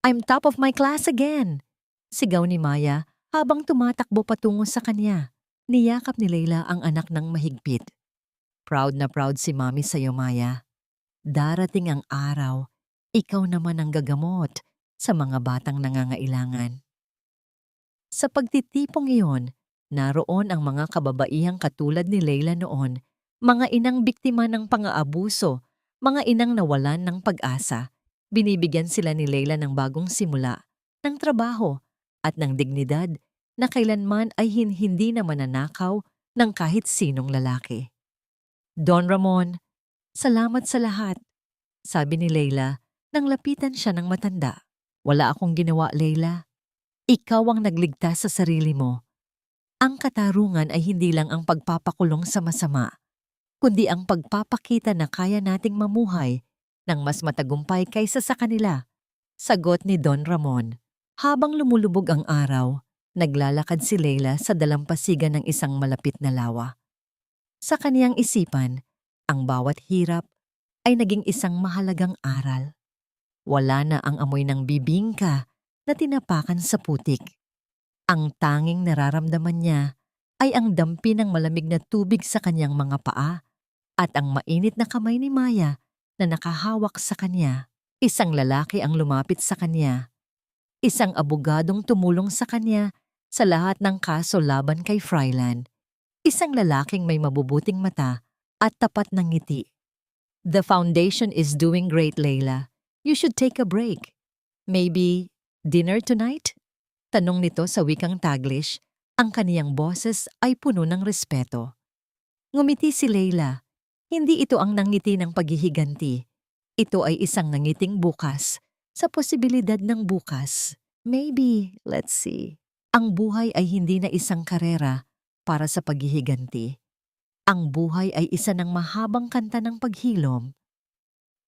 Speaker 1: I'm top of my class again! Sigaw ni Maya habang tumatakbo patungo sa kanya. Niyakap ni Leila ang anak ng mahigpit. Proud na proud si Mommy sa'yo, Maya. Darating ang araw, ikaw naman ang gagamot sa mga batang nangangailangan. Sa pagtitipong iyon, naroon ang mga kababaihang katulad ni Leila noon, mga inang biktima ng pang-aabuso, mga inang nawalan ng pag-asa. Binibigyan sila ni Leila ng bagong simula, ng trabaho, at ng dignidad na kailanman ay hindi na mananakaw ng kahit sinong lalaki. Don Ramon, salamat sa lahat, sabi ni Leila nang lapitan siya ng matanda. Wala akong ginawa, Leila. Ikaw ang nagligtas sa sarili mo. Ang katarungan ay hindi lang ang pagpapakulong sa masama, kundi ang pagpapakita na kaya nating mamuhay ng mas matagumpay kaysa sa kanila. Sagot ni Don Ramon. Habang lumulubog ang araw, naglalakad si Leila sa dalampasigan ng isang malapit na lawa. Sa kaniyang isipan, ang bawat hirap ay naging isang mahalagang aral. Wala na ang amoy ng bibingka na tinapakan sa putik. Ang tanging nararamdaman niya ay ang dampi ng malamig na tubig sa kanyang mga paa at ang mainit na kamay ni Maya na nakahawak sa kanya. Isang lalaki ang lumapit sa kanya. Isang abogadong tumulong sa kanya sa lahat ng kaso laban kay Frylan. Isang lalaking may mabubuting mata at tapat ng ngiti. The foundation is doing great, Leila. You should take a break. Maybe dinner tonight? Tanong nito sa wikang Taglish. Ang kaniyang boses ay puno ng respeto. Ngumiti si Leila. Hindi ito ang nangiti ng paghihiganti. Ito ay isang nangiting bukas sa posibilidad ng bukas. Maybe, let's see. Ang buhay ay hindi na isang karera para sa paghihiganti. Ang buhay ay isa ng mahabang kanta ng paghilom.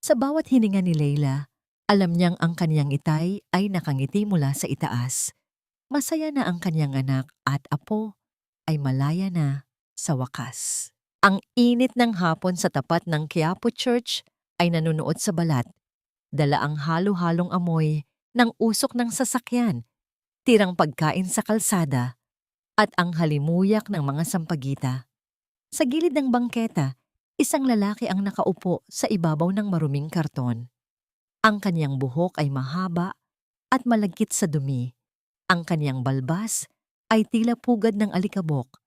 Speaker 1: Sa bawat hininga ni Leila, alam niyang ang kanyang itay ay nakangiti mula sa itaas. Masaya na ang kanyang anak at apo ay malaya na sa wakas. Ang init ng hapon sa tapat ng Quiapo Church ay nanunuot sa balat. Dala ang halo-halong amoy ng usok ng sasakyan, tirang pagkain sa kalsada, at ang halimuyak ng mga sampagita. Sa gilid ng bangketa, isang lalaki ang nakaupo sa ibabaw ng maruming karton. Ang kanyang buhok ay mahaba at malagkit sa dumi. Ang kanyang balbas ay tila pugad ng alikabok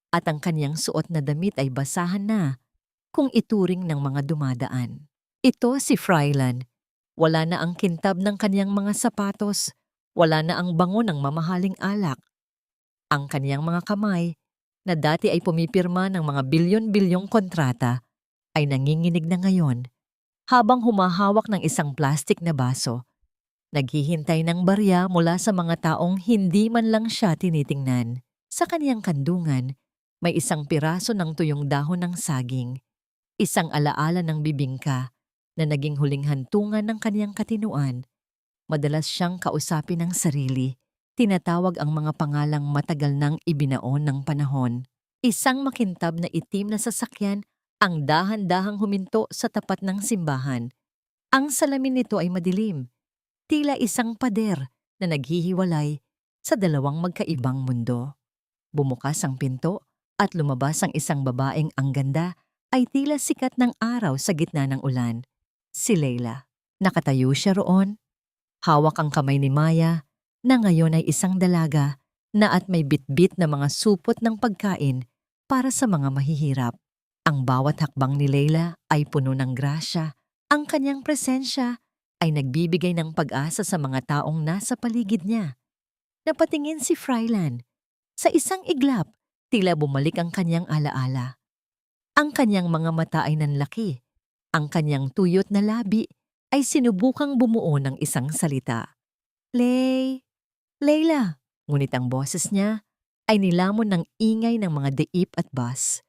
Speaker 1: at ang kanyang suot na damit ay basahan na kung ituring ng mga dumadaan. Ito si Frylan. Wala na ang kintab ng kanyang mga sapatos, wala na ang bango ng mamahaling alak. Ang kanyang mga kamay, na dati ay pumipirma ng mga bilyon-bilyong kontrata, ay nanginginig na ngayon habang humahawak ng isang plastik na baso. Naghihintay ng barya mula sa mga taong hindi man lang siya tinitingnan. Sa kaniyang kandungan, may isang piraso ng tuyong dahon ng saging, isang alaala ng bibingka na naging huling hantungan ng kaniyang katinuan. Madalas siyang kausapin ng sarili. Tinatawag ang mga pangalang matagal nang ibinaon ng panahon. Isang makintab na itim na sasakyan ang dahan-dahang huminto sa tapat ng simbahan. Ang salamin nito ay madilim, tila isang pader na naghihiwalay sa dalawang magkaibang mundo. Bumukas ang pinto at lumabas ang isang babaeng ang ganda ay tila sikat ng araw sa gitna ng ulan. Si Leila. Nakatayo siya roon. Hawak ang kamay ni Maya na ngayon ay isang dalaga na at may bitbit na mga supot ng pagkain para sa mga mahihirap. Ang bawat hakbang ni Leila ay puno ng grasya. Ang kanyang presensya ay nagbibigay ng pag-asa sa mga taong nasa paligid niya. Napatingin si Frylan. Sa isang iglap, tila bumalik ang kanyang alaala. Ang kanyang mga mata ay nanlaki. Ang kanyang tuyot na labi ay sinubukang bumuo ng isang salita. Leila, ngunit ang boses niya ay nilamon ng ingay ng mga deip at bus.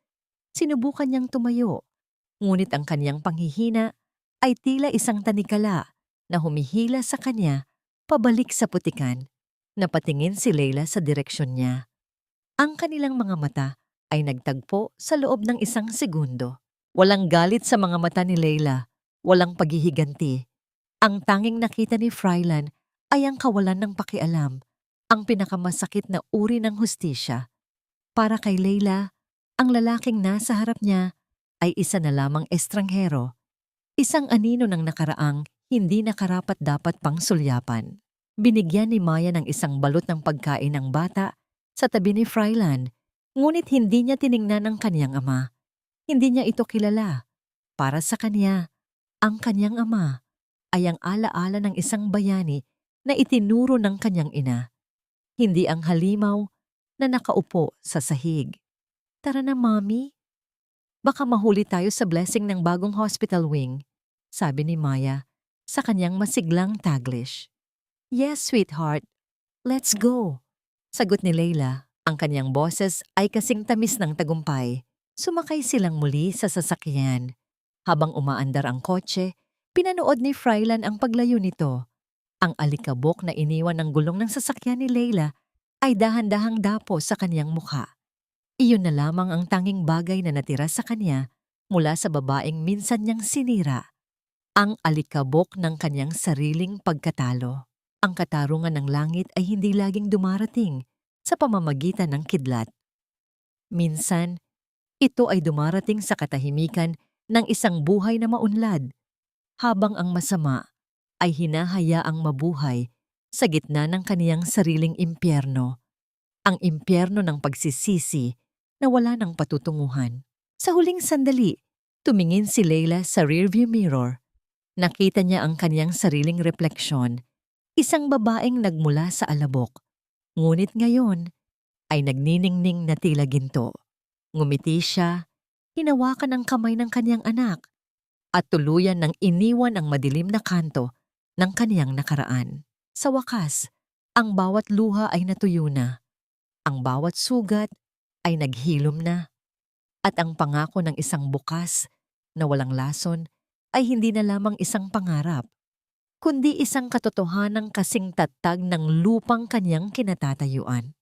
Speaker 1: Sinubukan niyang tumayo, ngunit ang kanyang panghihina ay tila isang tanikala na humihila sa kanya pabalik sa putikan. Napatingin si Leila sa direksyon niya. Ang kanilang mga mata ay nagtagpo sa loob ng isang segundo. Walang galit sa mga mata ni Leila, walang paghihiganti. Ang tanging nakita ni Frylan ay ang kawalan ng pakialam, ang pinakamasakit na uri ng hustisya. Para kay Leila, ang lalaking nasa harap niya ay isa na lamang estranghero, isang anino ng nakaraang hindi nakarapat-dapat pang sulyapan. Binigyan ni Maya ng isang balot ng pagkain ng bata sa tabi ni Frylan, ngunit hindi niya tiningnan ang kanyang ama. Hindi niya ito kilala. Para sa kanya, ang kanyang ama ay ang alaala ng isang bayani na itinuro ng kanyang ina. Hindi ang halimaw na nakaupo sa sahig. Tara na, Mommy. Baka mahuli tayo sa blessing ng bagong hospital wing, sabi ni Maya sa kanyang masiglang Taglish. Yes, sweetheart. Let's go. Sagot ni Leila. Ang kanyang boses ay kasing tamis ng tagumpay. Sumakay silang muli sa sasakyan. Habang umaandar ang kotse, pinanood ni Frylan ang paglayo nito. Ang alikabok na iniwan ng gulong ng sasakyan ni Leila ay dahan-dahang dapo sa kanyang mukha. Iyon na lamang ang tanging bagay na natira sa kanya mula sa babaeng minsan niyang sinira. Ang alikabok ng kanyang sariling pagkatalo. Ang katarungan ng langit ay hindi laging dumarating sa pamamagitan ng kidlat. Minsan, ito ay dumarating sa katahimikan ng isang buhay na maunlad, habang ang masama ay hinahayaang mabuhay sa gitna ng kaniyang sariling impyerno, ang impyerno ng pagsisisi na wala ng patutunguhan. Sa huling sandali, tumingin si Leila sa rearview mirror. Nakita niya ang kaniyang sariling refleksyon, isang babaeng nagmula sa alabok, ngunit ngayon ay nagniningning na tila ginto. Ngumiti siya, hinawakan ang kamay ng kaniyang anak, at tuluyan ng iniwan ang madilim na kanto ng kaniyang nakaraan. Sa wakas, ang bawat luha ay natuyo na. Ang bawat sugat ay naghilom na. At ang pangako ng isang bukas na walang lason ay hindi na lamang isang pangarap, kundi isang katotohanan kasing tatag ng lupang kanyang kinatatayuan.